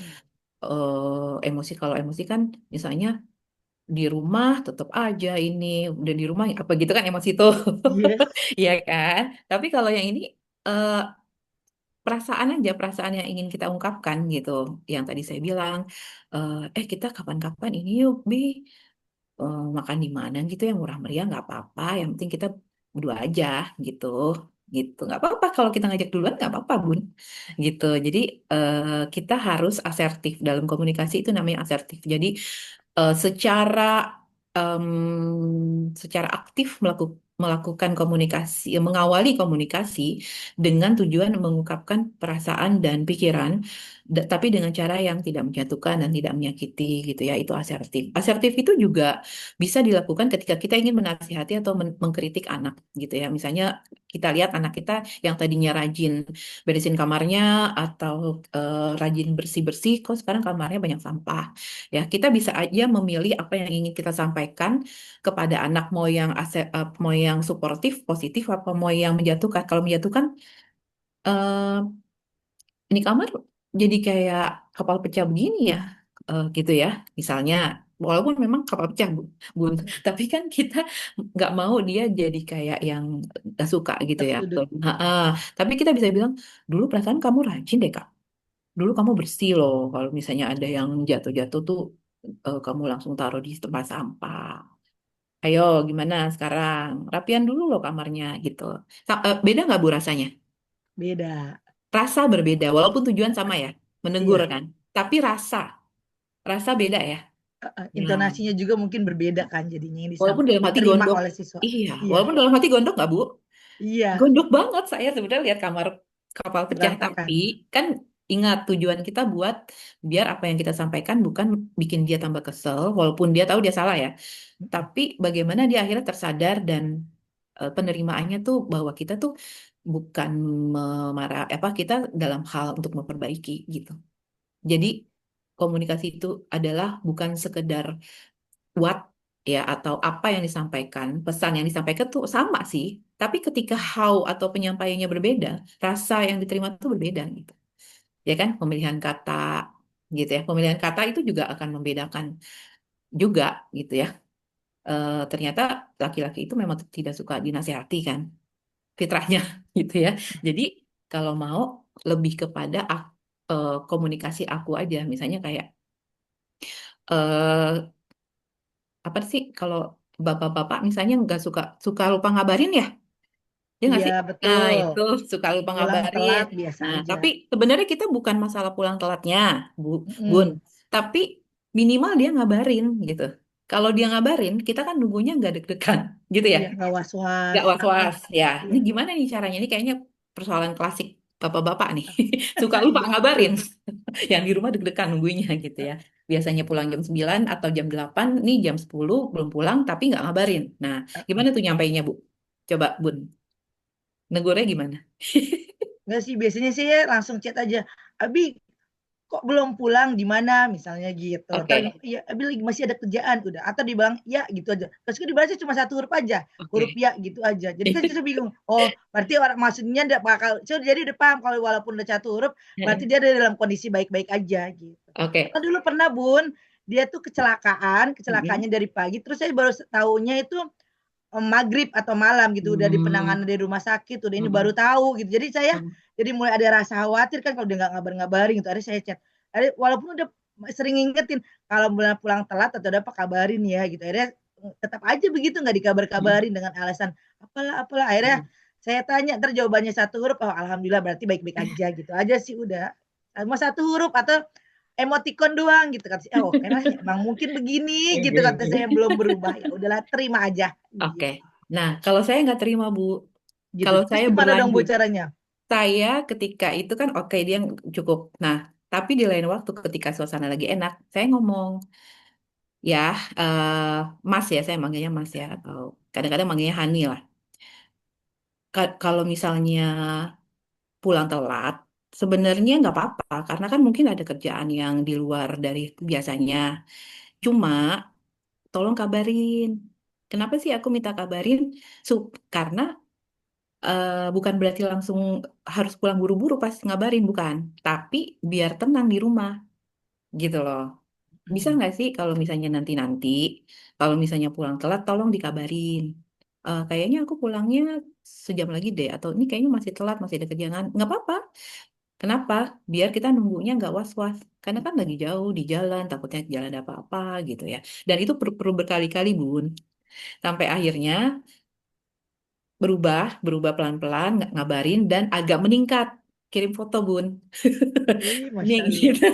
Emosi kalau emosi kan misalnya di rumah tetap aja ini udah di rumah apa gitu kan emosi tuh. Iya. Iya kan? Tapi kalau yang ini eh, perasaan aja, perasaan yang ingin kita ungkapkan gitu. Yang tadi saya bilang, kita kapan-kapan ini yuk, Bi, makan di mana gitu yang murah meriah nggak apa-apa. Yang penting kita berdua aja gitu, gitu. Nggak apa-apa kalau kita ngajak duluan nggak apa-apa, Bun. Gitu. Jadi kita harus asertif dalam komunikasi itu namanya asertif. Jadi secara aktif melakukan komunikasi, mengawali komunikasi dengan tujuan mengungkapkan perasaan dan pikiran, tapi dengan cara yang tidak menjatuhkan dan tidak menyakiti gitu ya, itu asertif. Asertif itu juga bisa dilakukan ketika kita ingin menasihati atau mengkritik anak gitu ya. Misalnya kita lihat anak kita yang tadinya rajin beresin kamarnya atau rajin bersih-bersih, kok sekarang kamarnya banyak sampah. Ya, kita bisa aja memilih apa yang ingin kita sampaikan kepada anak, mau yang suportif, positif, apa mau yang menjatuhkan. Kalau menjatuhkan, eh, ini kamar jadi kayak kapal pecah begini ya, gitu ya. Misalnya, walaupun memang kapal pecah, Bun, tapi kan kita nggak mau dia jadi kayak yang nggak suka gitu Tak ya. sudut. Ha-ha. Tapi kita bisa bilang, dulu perasaan kamu rajin deh, Kak. Dulu kamu bersih loh. Kalau misalnya ada yang jatuh-jatuh tuh kamu langsung taruh di tempat sampah. Ayo, gimana sekarang? Rapian dulu loh kamarnya gitu. Beda nggak Bu rasanya? Beda. Rasa berbeda, walaupun tujuan sama ya, menegur Iya. kan. Tapi rasa beda ya. Nah, Intonasinya juga mungkin berbeda kan jadinya yang walaupun dalam hati diterima gondok, oleh siswa. iya, Iya. walaupun dalam hati gondok nggak Bu? Iya. Gondok banget saya sebenarnya lihat kamar kapal pecah, Berantakan. tapi kan ingat tujuan kita buat biar apa yang kita sampaikan bukan bikin dia tambah kesel, walaupun dia tahu dia salah ya. Tapi bagaimana dia akhirnya tersadar dan penerimaannya tuh bahwa kita tuh bukan memarah apa kita dalam hal untuk memperbaiki gitu. Jadi komunikasi itu adalah bukan sekedar what ya atau apa yang disampaikan, pesan yang disampaikan tuh sama sih, tapi ketika how atau penyampaiannya berbeda, rasa yang diterima tuh berbeda gitu. Ya kan, pemilihan kata gitu ya. Pemilihan kata itu juga akan membedakan juga gitu ya. Ternyata laki-laki itu memang tidak suka dinasehati kan, fitrahnya gitu ya. Jadi kalau mau lebih kepada komunikasi aku aja, misalnya kayak eh, apa sih kalau bapak-bapak misalnya nggak suka suka lupa ngabarin ya? Ya nggak Iya sih? Nah, betul. itu suka lupa Pulang ngabarin. telat biasa Nah, aja. tapi sebenarnya kita bukan masalah pulang telatnya, Bun. Mm-mm. Tapi minimal dia ngabarin gitu. Kalau dia ngabarin, kita kan nunggunya nggak deg-degan, gitu ya. Iya nggak was-was. Nggak was-was. Ya, ini Iya. gimana nih caranya? Ini kayaknya persoalan klasik bapak-bapak nih. Suka lupa Iya betul. ngabarin. Yang di rumah deg-degan nunggunya gitu ya. Biasanya pulang jam 9 atau jam 8, nih jam 10 belum pulang tapi nggak ngabarin. Nah, gimana tuh nyampainya, Bu? Coba, Bun. Negurnya gimana? Nggak sih biasanya sih ya langsung chat aja. Abi kok belum pulang di mana misalnya gitu. Ntar Oke, ya Abi lagi masih ada kerjaan udah. Atau dibilang ya gitu aja. Terus kan dibalasnya cuma satu huruf aja. Huruf oke. ya gitu aja. Jadi kan saya bingung. Oh berarti orang maksudnya tidak bakal. So, jadi udah paham kalau walaupun udah satu huruf. Berarti dia ada dalam kondisi baik-baik aja gitu. Oke. Karena dulu pernah Bun. Dia tuh kecelakaan. Mm-mm. Kecelakaannya dari pagi. Terus saya baru tahunya itu maghrib atau malam gitu udah di Hmm. penanganan di rumah sakit udah ini baru Mm-mm. tahu gitu jadi saya Mm. jadi mulai ada rasa khawatir kan kalau dia nggak ngabarin gitu akhirnya saya chat walaupun udah sering ngingetin kalau pulang telat atau ada apa kabarin ya gitu akhirnya tetap aja begitu nggak Mm. dikabar-kabarin dengan alasan apalah akhirnya Mm. saya tanya ntar jawabannya satu huruf oh alhamdulillah berarti baik-baik aja gitu aja sih udah mau satu huruf atau emoticon doang gitu kata saya oh karena emang mungkin begini gitu kata saya belum berubah ya udahlah terima aja Oke. gitu. Nah, kalau saya nggak terima, Bu. Gitu. Kalau Terus saya gimana dong Bu berlanjut, caranya? saya ketika itu kan oke dia cukup. Nah, tapi di lain waktu ketika suasana lagi enak, saya ngomong, ya, Mas ya, saya manggilnya Mas ya, atau kadang-kadang manggilnya Hani lah. Kalau misalnya pulang telat, sebenarnya nggak apa-apa, karena kan mungkin ada kerjaan yang di luar dari biasanya. Cuma tolong kabarin. Kenapa sih aku minta kabarin? Karena bukan berarti langsung harus pulang buru-buru pas ngabarin, bukan. Tapi biar tenang di rumah, gitu loh. Bisa Hmm. nggak sih kalau misalnya nanti-nanti, kalau misalnya pulang telat, tolong dikabarin. Kayaknya aku pulangnya sejam lagi deh, atau ini kayaknya masih telat, masih ada kerjaan. Nggak apa-apa. Kenapa? Biar kita nunggunya nggak was-was. Karena kan lagi jauh di jalan, takutnya di jalan ada apa-apa gitu ya. Dan itu perlu berkali-kali, Bun. Sampai akhirnya berubah pelan-pelan, ngabarin, dan agak meningkat. Kirim foto, Bun. Ini Masya Allah. gitu.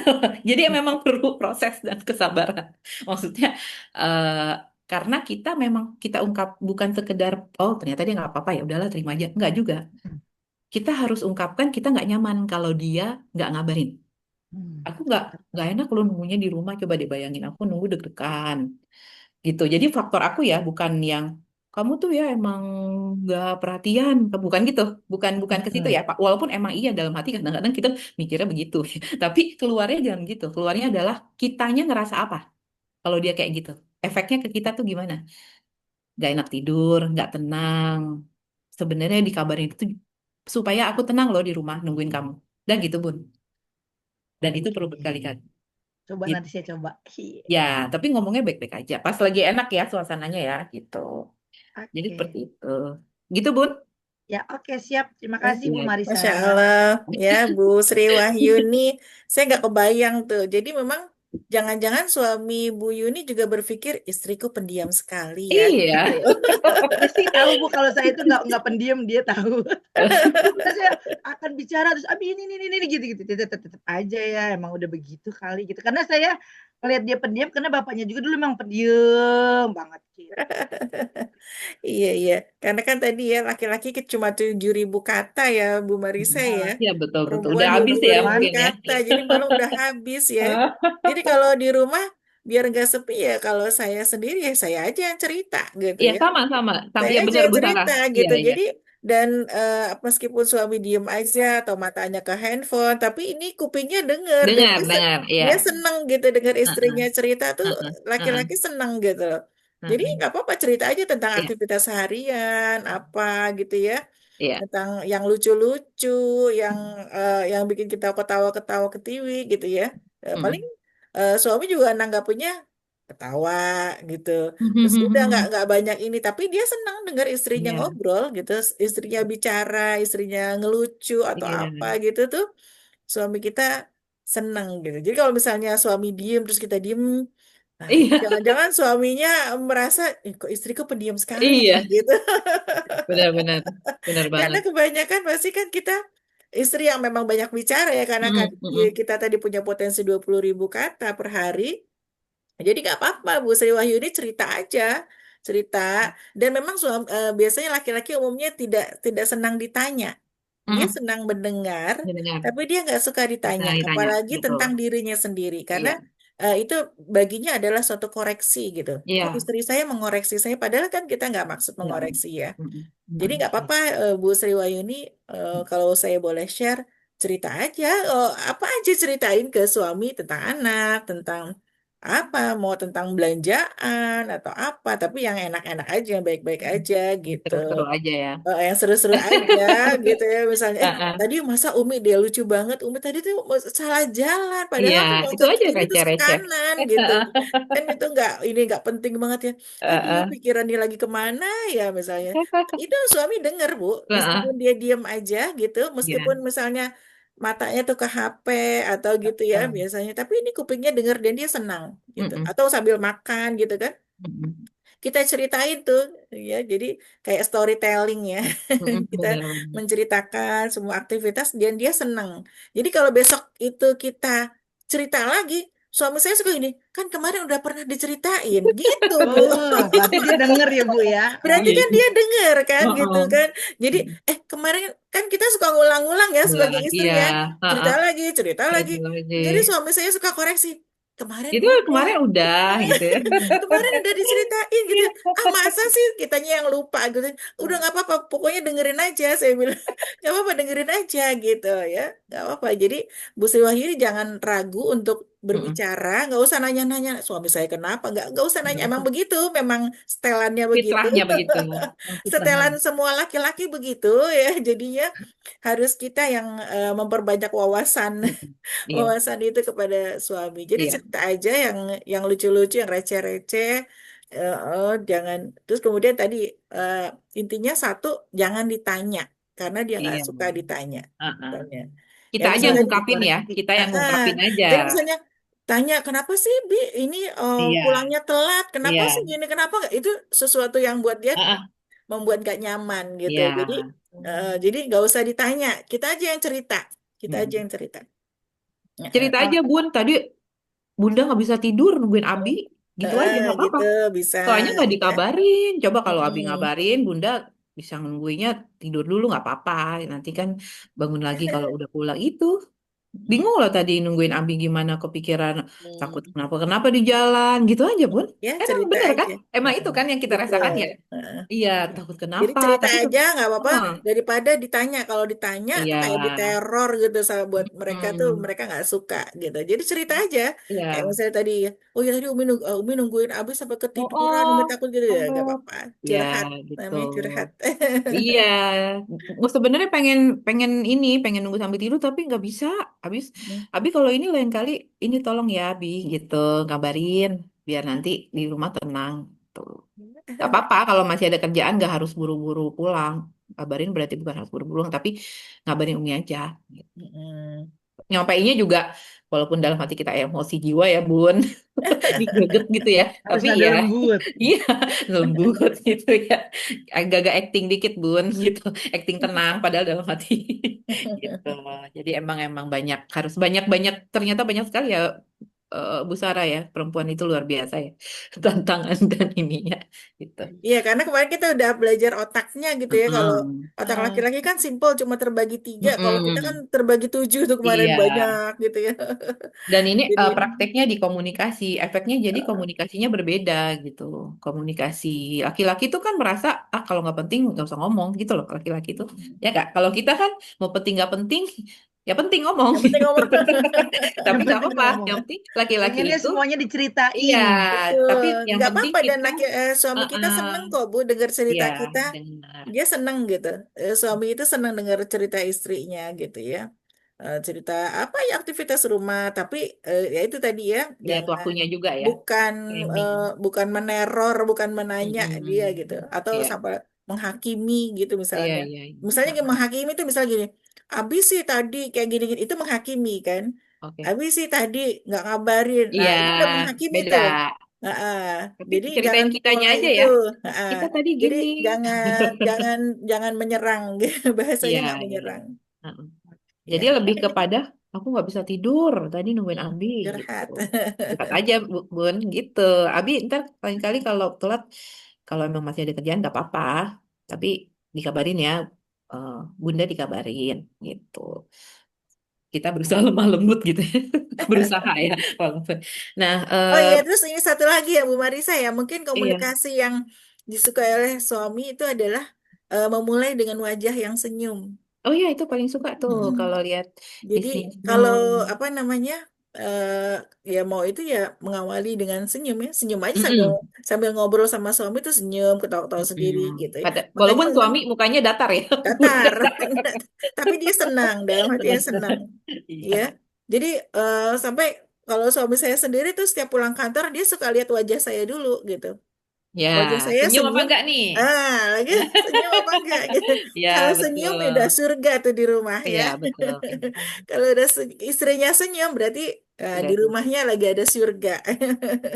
Jadi ya memang perlu proses dan kesabaran. Maksudnya, eh, karena kita memang kita ungkap bukan sekedar, oh ternyata dia nggak apa-apa ya, udahlah terima aja. Nggak juga. Kita harus ungkapkan kita nggak nyaman kalau dia nggak ngabarin. Hmm. Aku nggak enak kalau nunggunya di rumah. Coba deh bayangin, aku nunggu deg-degan gitu. Jadi faktor aku ya bukan yang kamu tuh ya emang nggak perhatian, bukan gitu, bukan ke situ Hmm. ya Pak. Walaupun emang iya dalam hati kadang-kadang kita mikirnya begitu, tapi keluarnya jangan gitu. Keluarnya adalah kitanya ngerasa apa kalau dia kayak gitu. Efeknya ke kita tuh gimana? Gak enak tidur, nggak tenang. Sebenarnya dikabarin itu supaya aku tenang loh di rumah nungguin kamu. Dan gitu Bun. Dan itu Oke. perlu berkali-kali. Coba Gitu. nanti saya coba. Ya, tapi ngomongnya baik-baik aja. Pas lagi enak ya suasananya ya, gitu. Jadi seperti Oke. itu. Gitu, Bun. Ya, oke siap. Terima kasih Bu Oke. Marisa. Masya Allah, ya Bu Sri Wahyuni, saya nggak kebayang tuh. Jadi memang jangan-jangan suami Bu Yuni juga berpikir istriku pendiam sekali ya. Iya. Dia sih tahu Bu kalau saya itu nggak pendiam dia tahu. Karena saya akan bicara terus abi ini gitu gitu tetap aja ya emang udah begitu kali gitu karena saya melihat dia pendiam karena bapaknya juga dulu memang pendiam banget gitu. Iya, iya. Karena kan tadi ya laki-laki cuma 7.000 kata ya Bu Marisa ya. Nah, Iya, betul, betul. Perempuan Udah dua habis puluh ya ribu mungkin ya. kata, jadi malah udah habis ya. Jadi kalau di rumah biar nggak sepi ya kalau saya sendiri ya saya aja yang cerita gitu Iya, ya. sama-sama. Sama, Saya ya aja benar, yang Bu Sarah. cerita Iya, gitu. iya. Jadi dan meskipun suami diem aja atau matanya ke handphone, tapi ini kupingnya denger dan Dengar, dengar. Iya. dia seneng gitu dengar Heeh, istrinya cerita tuh heeh, heeh, laki-laki seneng gitu loh. Jadi heeh. nggak apa-apa cerita aja tentang Iya, aktivitas seharian apa gitu ya, iya. tentang yang lucu-lucu, yang yang bikin kita ketawa-ketawa ke TV gitu ya. Paling Mm. suami juga nanggapnya ketawa gitu. Terus udah nggak banyak ini, tapi dia senang dengar istrinya Iya, ngobrol gitu, istrinya bicara, istrinya ngelucu atau apa iya. gitu tuh suami kita senang gitu. Jadi kalau misalnya suami diem terus kita diem, Nah, itu Iya, jangan-jangan suaminya merasa, kok istriku pendiam sekali ya, iya, gitu. benar-benar, benar Karena banget. kebanyakan pasti kan kita istri yang memang banyak bicara ya, karena kan Mm, mm, kita tadi punya potensi 20.000 kata per hari. Jadi nggak apa-apa, Bu Sri Wahyuni cerita aja, cerita. Dan memang biasanya laki-laki umumnya tidak tidak senang ditanya. Dia mm. senang mendengar, Mendengar, tapi dia nggak suka ditanya, misalnya ditanya, apalagi betul. tentang dirinya sendiri, karena Iya, itu baginya adalah suatu koreksi gitu. Oh, iya, istri saya mengoreksi saya, padahal kan kita nggak maksud iya. mengoreksi ya. Mm, mm, Jadi mm, nggak apa-apa, Bu Sri Wahyuni, kalau saya boleh share, cerita aja. Oh, apa aja ceritain ke suami tentang anak, tentang apa, mau tentang belanjaan atau apa, tapi yang enak-enak aja, yang baik-baik mm. aja gitu. Seru-seru aja ya. Yang seru-seru aja gitu ya, misalnya Ah, ah. tadi masa Umi dia lucu banget, Umi tadi tuh salah jalan padahal Iya, aku mau itu ke aja kiri terus ke receh-receh. kanan gitu kan, itu nggak penting banget ya. Ah, Dia ah. pikiran dia lagi kemana ya misalnya, itu suami denger, Bu, Ah, meskipun ah. dia diem aja gitu, Iya. meskipun misalnya matanya tuh ke HP atau gitu ya Ah. biasanya, tapi ini kupingnya denger dan dia senang Mm, gitu, mm, atau sambil makan gitu kan, mm, mm. kita ceritain tuh ya, jadi kayak storytelling ya. Mm, mm, Kita benar-benar. menceritakan semua aktivitas dan dia senang. Jadi kalau besok itu kita cerita lagi, suami saya suka gini, kan kemarin udah pernah diceritain gitu, Bu. Oh, berarti dia denger ya, Bu, ya? Berarti Iya, kan iya. dia denger kan Oh, gitu oh. kan. Jadi Mm. kemarin kan kita suka ngulang-ngulang ya sebagai Ulang, istri iya. ya. Ah, Cerita ah. lagi, cerita lagi. Itu lagi. Jadi suami saya suka koreksi. Kemarin Itu udah. kemarin udah gitu ya. Kemarin udah diceritain gitu. Iya. Ah, masa sih kitanya yang lupa gitu. Udah nggak apa-apa, pokoknya dengerin aja, saya bilang. Nggak apa-apa, dengerin aja gitu ya. Nggak apa-apa. Jadi Bu Sri Wahyuni jangan ragu untuk Mm, mm. berbicara. Nggak usah nanya-nanya suami saya kenapa. Nggak usah nanya. Nggak Emang usah. begitu. Memang setelannya begitu. Fitrahnya begitu. Oh, fitrahnya. Setelan semua laki-laki begitu ya. Jadinya harus kita yang memperbanyak wawasan, Mm, mm. Iya, wawasan itu kepada suami. Jadi iya, cerita aja yang lucu-lucu, yang receh-receh. Jangan. Terus kemudian tadi, eh, intinya satu, jangan ditanya karena dia nggak iya. suka ditanya. Ah, ah. Misalnya. Kita Kayak aja yang misalnya, ngungkapin ya. Dikoreksi. Kita yang ah, ngungkapin aja. jadi misalnya tanya kenapa sih Bi ini Iya, pulangnya telat? Kenapa iya. sih gini? Kenapa nggak? Itu sesuatu yang buat dia Ah, ah. membuat gak nyaman gitu. Iya. Jadi nggak usah ditanya, kita aja yang cerita, kita aja Mm. yang cerita. Cerita Oh, aja, Bun. Tadi Bunda nggak bisa tidur nungguin Abi. Gitu aja, nggak apa-apa. Gitu bisa. Soalnya nggak Ya. dikabarin. Coba kalau Abi Mm-mm. ngabarin, Bunda bisa nungguinnya tidur dulu nggak apa-apa. Nanti kan bangun lagi kalau udah pulang itu. Bingung loh tadi nungguin Abi gimana kepikiran takut Hmm. kenapa-kenapa di jalan gitu aja Bun. Ya Emang cerita bener kan? aja. Emang itu Mm-mm. kan yang kita rasakan Betul. ya. Heeh. Iya takut Jadi kenapa. cerita Tapi aja nggak apa-apa, oh, daripada ditanya. Kalau ditanya tuh iya, kayak diteror gitu, sama buat mereka tuh, hmm, mereka nggak suka gitu. Jadi cerita aja. Kayak iya. misalnya tadi, oh ya tadi Umi nungguin Abis sampai Oh, ketiduran, Umi oh, takut gitu ya, nggak oh. apa-apa. Ya Curhat, gitu. namanya curhat. Iya, sebenarnya pengen pengen ini, pengen nunggu sampai tidur tapi nggak bisa. Habis, Abi kalau ini lain kali ini tolong ya Abi gitu, ngabarin biar nanti di rumah tenang. Tuh. Gak apa-apa kalau masih ada kerjaan nggak harus buru-buru pulang. Kabarin berarti bukan harus buru-buru pulang, tapi ngabarin Umi aja. Mm-mm. Nyampainya juga walaupun dalam hati kita emosi jiwa ya Bun, digeget gitu ya. harus Tapi nada ya, lembut. iya lembut gitu ya. Agak-agak acting dikit Bun gitu. Acting tenang padahal dalam hati gitu. Jadi emang emang banyak harus banyak-banyak ternyata banyak sekali ya Bu Sarah ya. Perempuan itu luar biasa ya. Tantangan dan ininya gitu. Iya, karena kemarin kita udah belajar otaknya gitu ya. Kalau Mm-mm. otak laki-laki kan simpel, cuma terbagi tiga. Kalau kita kan Mm-mm. terbagi tujuh tuh kemarin, Iya. banyak gitu ya. Dan ini Jadi, prakteknya di komunikasi, efeknya jadi komunikasinya berbeda gitu. Komunikasi laki-laki itu kan merasa ah kalau nggak penting nggak usah ngomong gitu loh laki-laki itu, ya kak. Kalau kita kan mau penting nggak penting, ya penting ngomong yang penting gitu. ngomong. Tapi Yang nggak penting apa-apa, ngomong. yang penting laki-laki Pengennya itu semuanya iya. diceritain. Tapi Betul, yang nggak penting apa-apa, dan kita, suami kita uh-uh, seneng kok, Bu, dengar cerita ya kita. dengar, Dia seneng gitu. Suami itu seneng dengar cerita istrinya gitu ya. Cerita apa ya, aktivitas rumah, tapi ya itu tadi ya, lihat jangan, waktunya juga ya, bukan timing. bukan meneror, bukan menanya dia gitu, Mm-mm. atau Iya, sampai menghakimi gitu iya, misalnya. iya, iya. Misalnya kayak Uh-uh. menghakimi itu misalnya gini, Abis sih tadi kayak gini-gini, itu menghakimi kan. Oke. Abis sih tadi nggak ngabarin. Nah, Iya, itu udah menghakimi beda. tuh. Heeh. Tapi Jadi ceritain jangan kitanya mulai aja itu. ya. Heeh. Kita tadi Jadi gini. jangan jangan jangan menyerang, bahasanya Iya, nggak iya. menyerang. Heeh. Jadi Ya, lebih kepada aku nggak bisa tidur. Tadi nungguin Abi gitu. curhat. Cepat aja Bun gitu. Abi ntar lain kali kalau telat, kalau emang masih ada kerjaan nggak apa-apa. Tapi dikabarin ya. eh, Bunda dikabarin gitu. Kita berusaha lemah lembut gitu ya. Berusaha ya. Walaupun. Nah, Oh iya, terus ini satu lagi ya Bu Marisa ya, mungkin iya. komunikasi yang disukai oleh suami itu adalah memulai dengan wajah yang senyum. Oh iya itu paling suka tuh Mm-mm. kalau lihat Jadi istri kalau senyum. apa namanya ya mau itu ya mengawali dengan senyum ya, senyum aja sambil Mm-mm. sambil ngobrol sama suami itu senyum, ketawa-ketawa sendiri Mm-mm. gitu ya. Makanya Walaupun memang suami mukanya datar ya. datar, tapi dia senang dalam hatinya senang, ya. Iya. Jadi sampai kalau suami saya sendiri tuh setiap pulang kantor dia suka lihat wajah saya dulu gitu. Ya, Wajah saya senyum apa senyum, enggak nih? lagi senyum apa enggak gitu. Kalau Ya, senyum ya udah betul. surga tuh di rumah ya. Iya, betul. Kalau udah istrinya senyum berarti Udah di tuh. rumahnya lagi ada surga.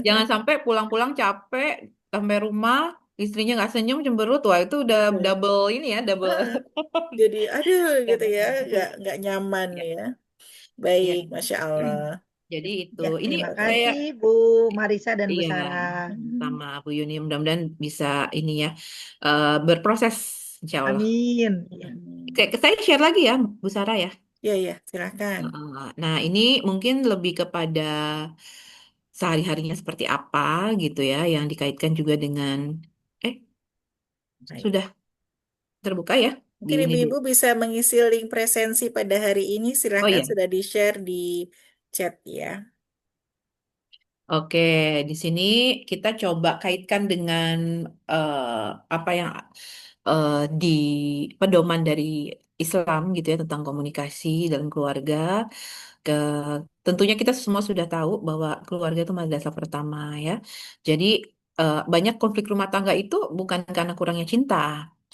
Jangan sampai pulang-pulang capek sampai rumah istrinya nggak senyum cemberut, wah itu udah Betul. double ini ya, double Heeh. Jadi aduh gitu double ya, double. nggak nyaman Ya, ya. ya. Baik, Masya Allah. Jadi itu, Ya, ini terima saya kasih Bu Marisa dan Bu iya Sarah. sama Bu Yuni mudah-mudahan bisa ini ya berproses insya Allah. Amin. Ya. Kayak saya share lagi ya Bu Sarah ya. Ya ya, silakan. Nah ini mungkin lebih kepada sehari-harinya seperti apa gitu ya yang dikaitkan juga dengan eh Baik. sudah terbuka ya di Mungkin ini dulu. ibu-ibu bisa mengisi link presensi pada hari ini. Oh Silahkan iya. sudah di-share di chat ya. Oke, di sini kita coba kaitkan dengan apa yang eh, di pedoman dari Islam gitu ya tentang komunikasi dalam keluarga. Ke, tentunya kita semua sudah tahu bahwa keluarga itu madrasah pertama ya. Jadi banyak konflik rumah tangga itu bukan karena kurangnya cinta.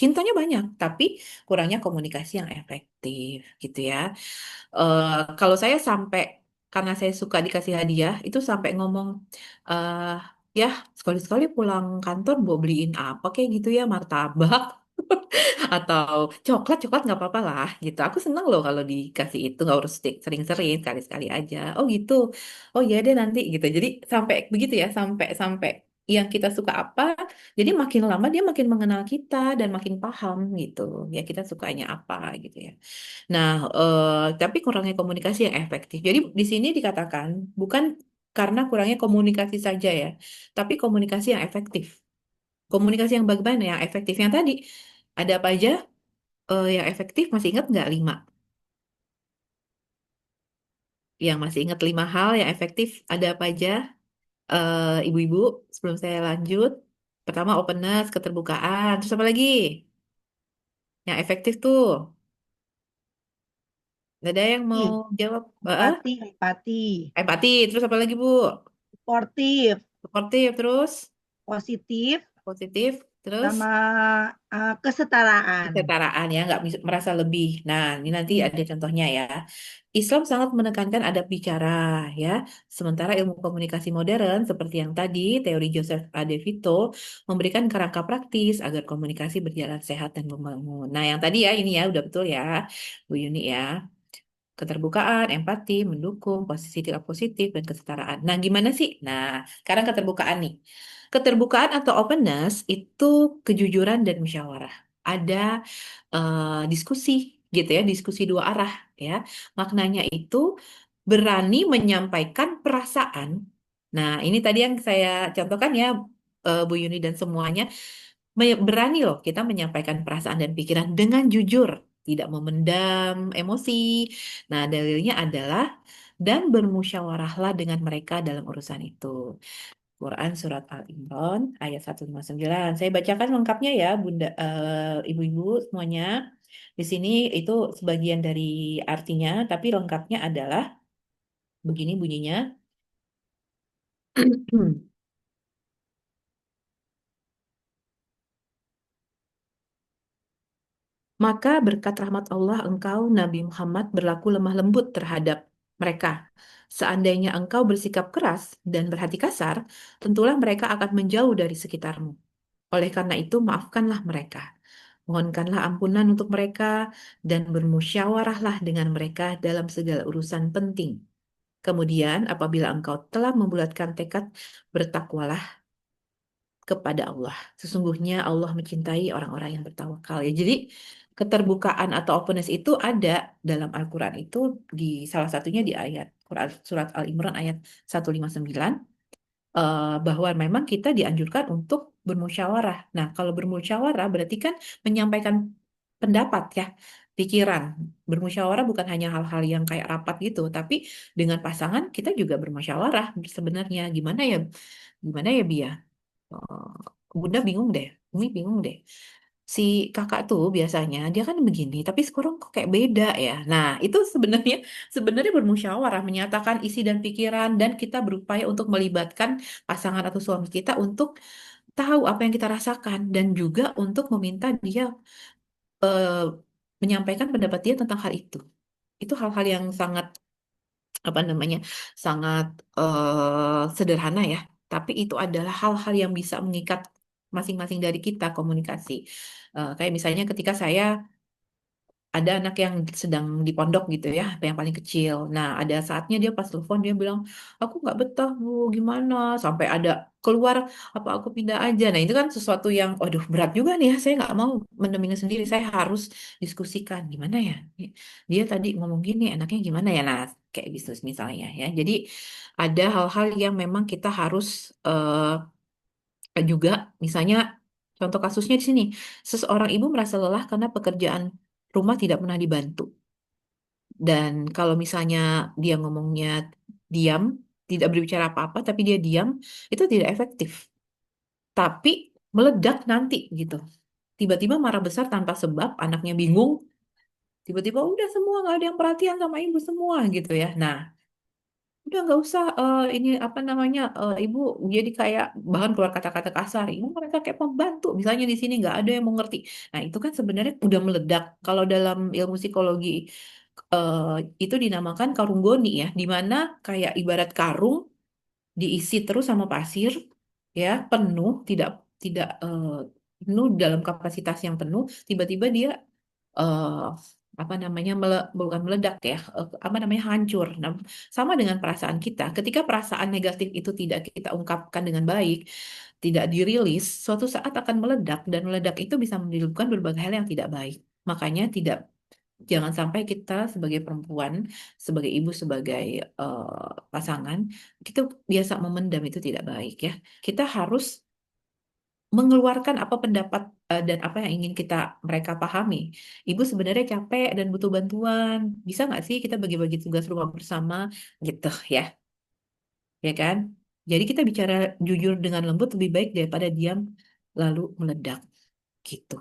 Cintanya banyak, tapi kurangnya komunikasi yang efektif gitu ya. Kalau saya sampai karena saya suka dikasih hadiah itu sampai ngomong eh ya sekali-sekali pulang kantor bawa beliin apa kayak gitu ya martabak atau coklat coklat nggak apa-apa lah gitu. Aku seneng loh kalau dikasih itu nggak harus sering-sering sekali-sekali aja. Oh gitu. Oh iya deh nanti gitu. Jadi sampai begitu ya sampai sampai yang kita suka apa. Jadi makin lama dia makin mengenal kita dan makin paham gitu. Ya kita sukanya apa gitu ya. Nah, tapi kurangnya komunikasi yang efektif. Jadi di sini dikatakan bukan karena kurangnya komunikasi saja ya, tapi komunikasi yang efektif. Komunikasi yang bagaimana yang efektif yang tadi ada apa aja yang efektif masih ingat nggak lima? Yang masih ingat lima hal yang efektif ada apa aja? Ibu-ibu sebelum saya lanjut, pertama openness, keterbukaan, terus apa lagi? Yang efektif tuh, nggak ada yang mau Ih, jawab? empati, empati, Empati, terus apa lagi Bu? sportif, Suportif, terus positif, positif, terus sama kesetaraan. kesetaraan ya, nggak bisa merasa lebih. Nah, ini nanti Hmm. ada contohnya ya. Islam sangat menekankan adab bicara ya. Sementara ilmu komunikasi modern seperti yang tadi, teori Joseph A. De Vito memberikan kerangka praktis agar komunikasi berjalan sehat dan membangun. Nah, yang tadi ya ini ya udah betul ya, Bu Yuni ya. Keterbukaan, empati, mendukung, posisi tidak positif, dan kesetaraan. Nah, gimana sih? Nah, sekarang keterbukaan nih. Keterbukaan atau openness itu kejujuran dan musyawarah. Ada diskusi gitu ya, diskusi dua arah ya. Maknanya itu berani menyampaikan perasaan. Nah, ini tadi yang saya contohkan ya, Bu Yuni dan semuanya. Berani loh kita menyampaikan perasaan dan pikiran dengan jujur, tidak memendam emosi. Nah, dalilnya adalah dan bermusyawarahlah dengan mereka dalam urusan itu. Quran Surat Al-Imran ayat 159. Saya bacakan lengkapnya ya, Bunda, Ibu-ibu semuanya. Di sini itu sebagian dari artinya, tapi lengkapnya adalah begini bunyinya. Maka berkat rahmat Allah engkau Nabi Muhammad berlaku lemah lembut terhadap mereka. Seandainya engkau bersikap keras dan berhati kasar, tentulah mereka akan menjauh dari sekitarmu. Oleh karena itu, maafkanlah mereka. Mohonkanlah ampunan untuk mereka dan bermusyawarahlah dengan mereka dalam segala urusan penting. Kemudian, apabila engkau telah membulatkan tekad, bertakwalah kepada Allah. Sesungguhnya Allah mencintai orang-orang yang bertawakal. Ya, jadi keterbukaan atau openness itu ada dalam Al-Quran itu di salah satunya di ayat Quran surat Al-Imran ayat 159, bahwa memang kita dianjurkan untuk bermusyawarah. Nah, kalau bermusyawarah berarti kan menyampaikan pendapat ya, pikiran. Bermusyawarah bukan hanya hal-hal yang kayak rapat gitu, tapi dengan pasangan kita juga bermusyawarah sebenarnya. Gimana ya Bia? Bunda bingung deh, Umi bingung deh. Si kakak tuh biasanya dia kan begini, tapi sekarang kok kayak beda ya. Nah, itu sebenarnya bermusyawarah, menyatakan isi dan pikiran, dan kita berupaya untuk melibatkan pasangan atau suami kita untuk tahu apa yang kita rasakan dan juga untuk meminta dia eh, menyampaikan pendapat dia tentang hal itu. Itu hal-hal yang sangat apa namanya sangat sederhana ya, tapi itu adalah hal-hal yang bisa mengikat masing-masing dari kita komunikasi. Kayak misalnya ketika saya ada anak yang sedang di pondok gitu ya, yang paling kecil. Nah, ada saatnya dia pas telepon dia bilang, aku nggak betah bu, gimana? Sampai ada keluar apa aku pindah aja. Nah, itu kan sesuatu yang, waduh berat juga nih ya. Saya nggak mau mendampingi sendiri. Saya harus diskusikan gimana ya. Dia tadi ngomong gini, enaknya gimana ya? Nah, kayak bisnis misalnya ya. Jadi ada hal-hal yang memang kita harus juga, misalnya contoh kasusnya di sini, seseorang ibu merasa lelah karena pekerjaan rumah tidak pernah dibantu. Dan kalau misalnya dia ngomongnya diam, tidak berbicara apa-apa, tapi dia diam, itu tidak efektif. Tapi meledak nanti gitu. Tiba-tiba marah besar tanpa sebab, anaknya bingung, tiba-tiba udah semua nggak ada yang perhatian sama ibu semua gitu ya. Nah, udah nggak usah ini apa namanya ibu jadi kayak bahkan keluar kata-kata kasar. Ibu mereka kayak pembantu. Misalnya di sini nggak ada yang mau ngerti. Nah, itu kan sebenarnya udah meledak. Kalau dalam ilmu psikologi eh, itu dinamakan karung goni ya, di mana kayak ibarat karung diisi terus sama pasir ya, penuh, tidak tidak penuh dalam kapasitas yang penuh, tiba-tiba dia eh, apa namanya bukan meledak ya, apa namanya hancur. Nah, sama dengan perasaan kita. Ketika perasaan negatif itu tidak kita ungkapkan dengan baik, tidak dirilis, suatu saat akan meledak, dan meledak itu bisa menimbulkan berbagai hal yang tidak baik. Makanya jangan sampai kita sebagai perempuan, sebagai ibu, sebagai pasangan, kita biasa memendam, itu tidak baik ya. Kita harus mengeluarkan apa pendapat dan apa yang ingin mereka pahami. Ibu sebenarnya capek dan butuh bantuan. Bisa nggak sih kita bagi-bagi tugas rumah bersama gitu ya, ya kan? Jadi kita bicara jujur dengan lembut lebih baik daripada diam lalu meledak gitu.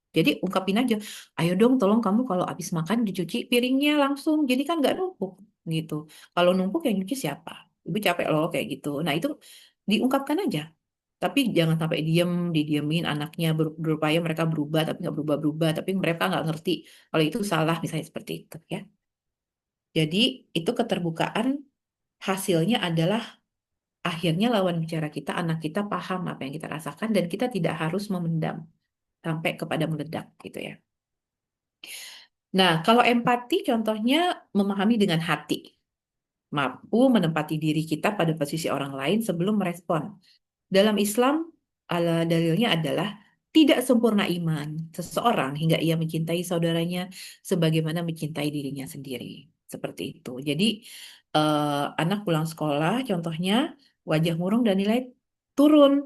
Jadi ungkapin aja, ayo dong tolong kamu kalau habis makan dicuci piringnya langsung. Jadi kan nggak numpuk gitu. Kalau numpuk yang nyuci siapa? Ibu capek loh kayak gitu. Nah itu diungkapkan aja. Tapi jangan sampai didiemin anaknya berupaya mereka berubah tapi nggak berubah-berubah. Tapi mereka nggak ngerti kalau itu salah misalnya seperti itu ya. Jadi itu keterbukaan hasilnya adalah akhirnya lawan bicara kita, anak kita paham apa yang kita rasakan dan kita tidak harus memendam sampai kepada meledak gitu ya. Nah, kalau empati contohnya memahami dengan hati, mampu menempati diri kita pada posisi orang lain sebelum merespon. Dalam Islam, dalilnya adalah tidak sempurna iman seseorang hingga ia mencintai saudaranya sebagaimana mencintai dirinya sendiri. Seperti itu. Jadi, anak pulang sekolah, contohnya wajah murung dan nilai turun.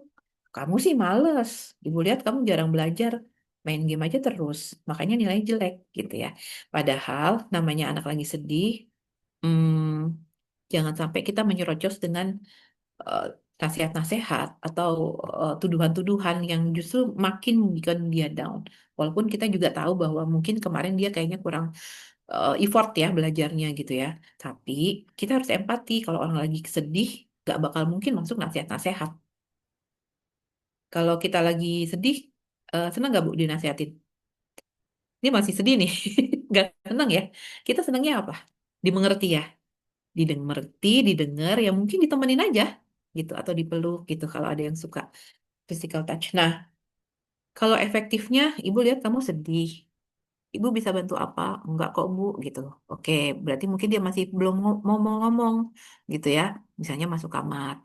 Kamu sih males. Ibu lihat kamu jarang belajar, main game aja terus. Makanya nilai jelek gitu ya. Padahal namanya anak lagi sedih, jangan sampai kita menyerocos dengan eh, nasihat-nasihat atau tuduhan-tuduhan yang justru makin bikin dia down. Walaupun kita juga tahu bahwa mungkin kemarin dia kayaknya kurang effort ya belajarnya gitu ya. Tapi kita harus empati kalau orang lagi sedih, gak bakal mungkin masuk nasihat-nasihat. Kalau kita lagi sedih, senang gak Bu dinasihatin? Dia masih sedih nih, gak senang ya. Kita senangnya apa? Dimengerti ya. dimengerti, didengar, ya mungkin ditemenin aja gitu atau dipeluk gitu kalau ada yang suka physical touch. Nah, kalau efektifnya, ibu lihat kamu sedih. Ibu bisa bantu apa? Enggak kok, Bu, gitu. Oke, berarti mungkin dia masih belum mau ngomong gitu ya. Misalnya masuk kamar.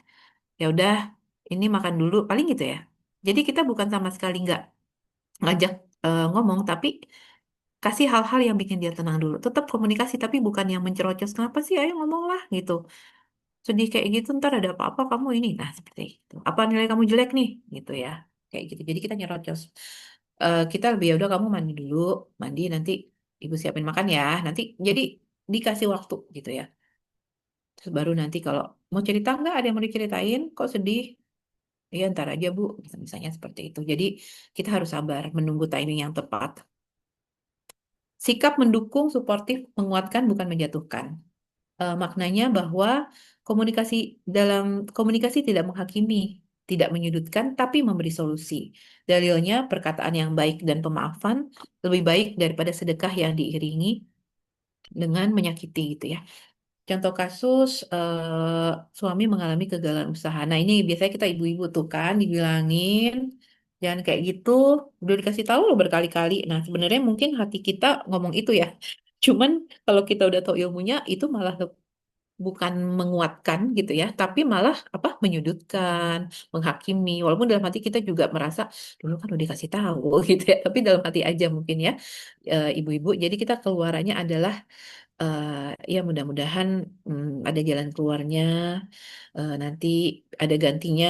Ya udah, ini makan dulu, paling gitu ya. Jadi kita bukan sama sekali nggak ngajak ngomong, tapi kasih hal-hal yang bikin dia tenang dulu. Tetap komunikasi, tapi bukan yang mencerocos. Kenapa sih? Ayo ngomong lah, gitu. Sedih kayak gitu, ntar ada apa-apa kamu ini. Nah, seperti itu. Apa nilai kamu jelek nih? Gitu ya. Kayak gitu. Jadi kita nyerocos. Kita lebih ya udah kamu mandi dulu, mandi nanti ibu siapin makan ya. Nanti jadi dikasih waktu gitu ya. Terus baru nanti kalau mau cerita nggak ada yang mau diceritain, kok sedih? Iya ntar aja Bu, misalnya seperti itu. Jadi kita harus sabar menunggu timing yang tepat. Sikap mendukung, suportif, menguatkan bukan menjatuhkan. Maknanya bahwa komunikasi dalam komunikasi tidak menghakimi, tidak menyudutkan, tapi memberi solusi. Dalilnya perkataan yang baik dan pemaafan lebih baik daripada sedekah yang diiringi dengan menyakiti gitu ya. Contoh kasus suami mengalami kegagalan usaha. Nah ini biasanya kita ibu-ibu tuh kan dibilangin jangan kayak gitu, udah dikasih tahu loh berkali-kali. Nah sebenarnya mungkin hati kita ngomong itu ya. Cuman kalau kita udah tahu ilmunya itu malah bukan menguatkan gitu ya, tapi malah apa menyudutkan, menghakimi. Walaupun dalam hati kita juga merasa dulu kan udah dikasih tahu gitu ya, tapi dalam hati aja mungkin ya ibu-ibu. Jadi kita keluarannya adalah ya mudah-mudahan ada jalan keluarnya, nanti ada gantinya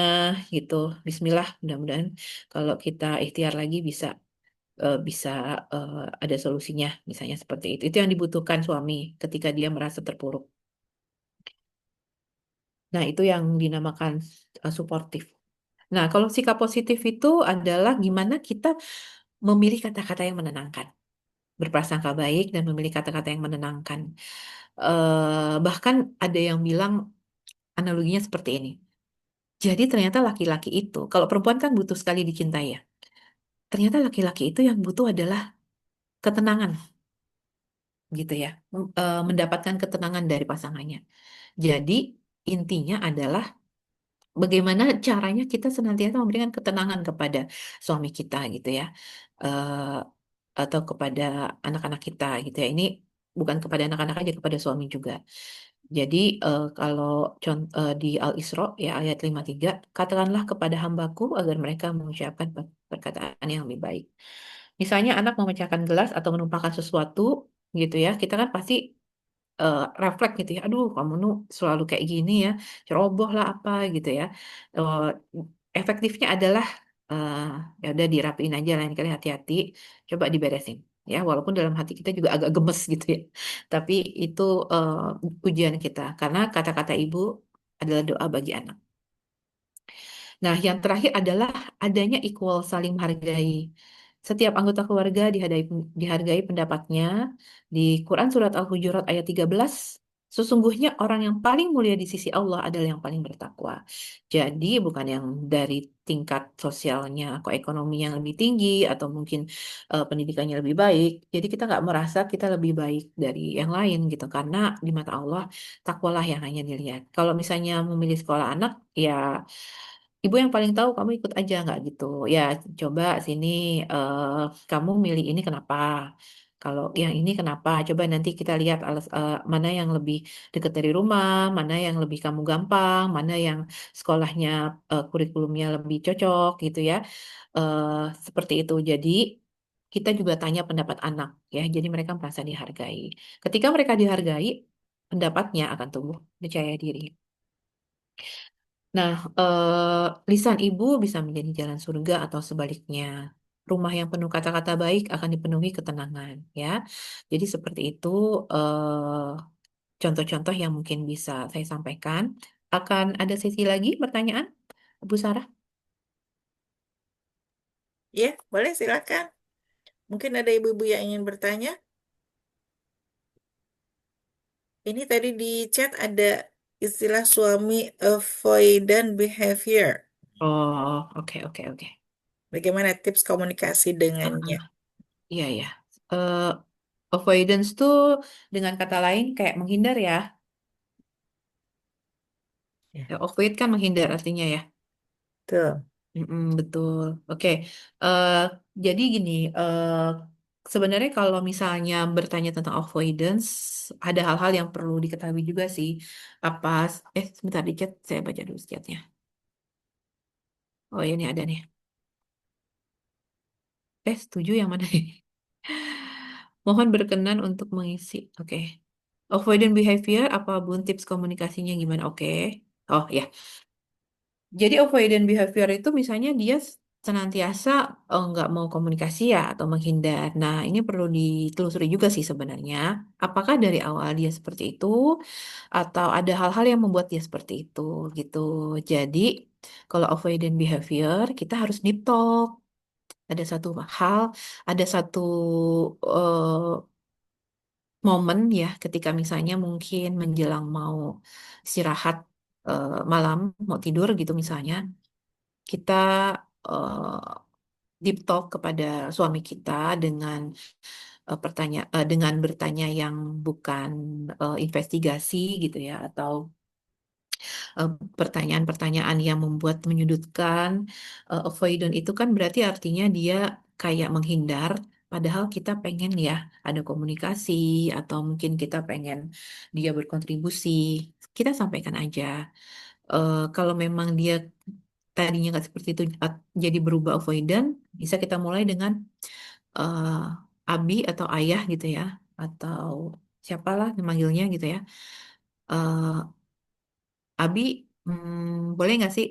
gitu. Bismillah, mudah-mudahan kalau kita ikhtiar lagi bisa ada solusinya, misalnya seperti itu. Itu yang dibutuhkan suami ketika dia merasa terpuruk. Nah, itu yang dinamakan suportif. Nah, kalau sikap positif itu adalah gimana kita memilih kata-kata yang menenangkan, berprasangka baik dan memilih kata-kata yang menenangkan. Bahkan ada yang bilang analoginya seperti ini. Jadi ternyata laki-laki itu, kalau perempuan kan butuh sekali dicintai ya. Ternyata laki-laki itu yang butuh adalah ketenangan, gitu ya. Mendapatkan ketenangan dari pasangannya. Jadi intinya adalah bagaimana caranya kita senantiasa memberikan ketenangan kepada suami kita gitu ya. Eh, atau kepada anak-anak kita gitu ya. Ini bukan kepada anak-anak aja, kepada suami juga. Jadi kalau di Al-Isra ya ayat 53, katakanlah kepada hambaku agar mereka mengucapkan perkataan yang lebih baik. Misalnya anak memecahkan gelas atau menumpahkan sesuatu gitu ya, kita kan pasti refleks gitu ya. Aduh, kamu nu selalu kayak gini ya, ceroboh lah apa gitu ya. Eh, Efektifnya adalah eh, ya udah dirapiin aja lain kali hati-hati, coba diberesin. Ya, walaupun dalam hati kita juga agak gemes gitu ya. Tapi itu ujian kita karena kata-kata ibu adalah doa bagi anak. Nah, yang terakhir adalah adanya equal saling menghargai. Setiap anggota keluarga dihargai pendapatnya. Di Quran Surat Al-Hujurat ayat 13, sesungguhnya orang yang paling mulia di sisi Allah adalah yang paling bertakwa. Jadi bukan yang dari tingkat sosialnya atau ekonomi yang lebih tinggi atau mungkin pendidikannya lebih baik. Jadi kita nggak merasa kita lebih baik dari yang lain gitu. Karena di mata Allah takwalah yang hanya dilihat. Kalau misalnya memilih sekolah anak, ya ibu yang paling tahu kamu ikut aja nggak gitu. Ya coba sini eh, kamu milih ini kenapa? Kalau yang ini kenapa? Coba nanti kita lihat mana yang lebih dekat dari rumah, mana yang lebih kamu gampang, mana yang sekolahnya kurikulumnya lebih cocok gitu ya. Eh, Seperti itu. Jadi kita juga tanya pendapat anak ya. Jadi mereka merasa dihargai. Ketika mereka dihargai, pendapatnya akan tumbuh percaya diri. Nah, lisan ibu bisa menjadi jalan surga atau sebaliknya. Rumah yang penuh kata-kata baik akan dipenuhi ketenangan, ya. Jadi seperti itu contoh-contoh yang mungkin bisa saya sampaikan. Akan ada sesi lagi pertanyaan, Bu Sarah? Ya, boleh silakan. Mungkin ada ibu-ibu yang ingin bertanya. Ini tadi di chat ada istilah suami avoidant behavior. Oh, oke, oke, oke. Bagaimana tips komunikasi Ah, dengannya? ah, iya, ya. Eh, Avoidance tuh dengan kata lain kayak menghindar ya. Ya, Ya, avoid kan menghindar artinya ya. betul. Mm-mm, betul. Oke. Eh, jadi gini, sebenarnya kalau misalnya bertanya tentang avoidance, ada hal-hal yang perlu diketahui juga sih. Apa? Sebentar di chat, saya baca dulu chatnya. Oh, ini ada nih. Setuju yang mana nih? Mohon berkenan untuk mengisi. Oke. Avoidant behavior, apa bun tips komunikasinya gimana? Oke. Oh ya. Jadi avoidant behavior itu misalnya dia senantiasa nggak mau komunikasi ya atau menghindar. Nah, ini perlu ditelusuri juga sih sebenarnya. Apakah dari awal dia seperti itu atau ada hal-hal yang membuat dia seperti itu gitu. Jadi kalau avoidant behavior kita harus deep talk. Ada satu hal, ada satu momen ya ketika misalnya mungkin menjelang mau istirahat malam, mau tidur gitu misalnya, kita deep talk kepada suami kita dengan dengan bertanya yang bukan investigasi gitu ya atau eh, pertanyaan-pertanyaan yang membuat menyudutkan. Avoidant itu kan berarti artinya dia kayak menghindar, padahal kita pengen ya ada komunikasi atau mungkin kita pengen dia berkontribusi. Kita sampaikan aja. Kalau memang dia tadinya nggak seperti itu jadi berubah avoidant, bisa kita mulai dengan eh, abi atau ayah gitu ya, atau siapalah memanggilnya gitu ya. Eh, Abi, boleh nggak sih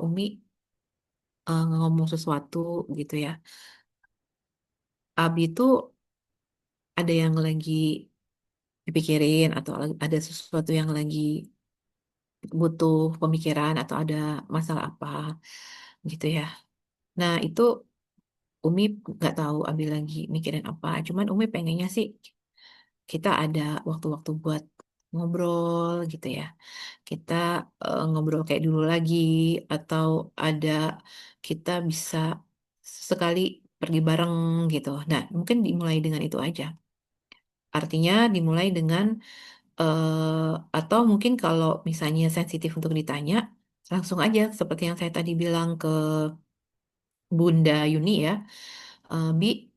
Umi ngomong sesuatu gitu ya? Abi itu ada yang lagi dipikirin atau ada sesuatu yang lagi butuh pemikiran atau ada masalah apa gitu ya. Nah itu Umi nggak tahu Abi lagi mikirin apa. Cuman Umi pengennya sih kita ada waktu-waktu buat ngobrol gitu ya. Kita ngobrol kayak dulu lagi atau ada kita bisa sekali pergi bareng gitu. Nah, mungkin dimulai dengan itu aja. Artinya dimulai dengan atau mungkin kalau misalnya sensitif untuk ditanya, langsung aja seperti yang saya tadi bilang ke Bunda Yuni ya, Bi,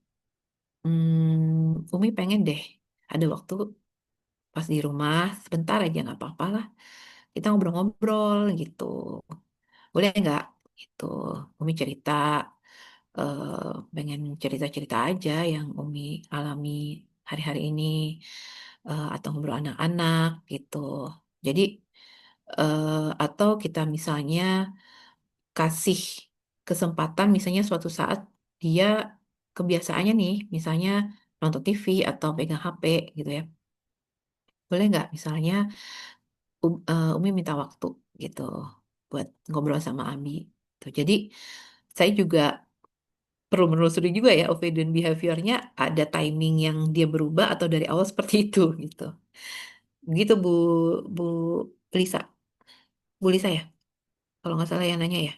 Umi pengen deh ada waktu pas di rumah sebentar aja nggak apa-apa lah. Kita ngobrol-ngobrol gitu. Boleh nggak? Gitu. Umi cerita, pengen cerita-cerita aja yang Umi alami hari-hari ini, atau ngobrol anak-anak gitu. Jadi, atau kita misalnya kasih kesempatan, misalnya suatu saat dia kebiasaannya nih, misalnya nonton TV atau pegang HP gitu ya. Boleh nggak misalnya Umi minta waktu gitu buat ngobrol sama Abi. Tuh, jadi saya juga perlu menelusuri juga ya avoidant behaviornya ada timing yang dia berubah atau dari awal seperti itu gitu. Begitu Bu Lisa. Bu Lisa ya, kalau nggak salah yang nanya ya.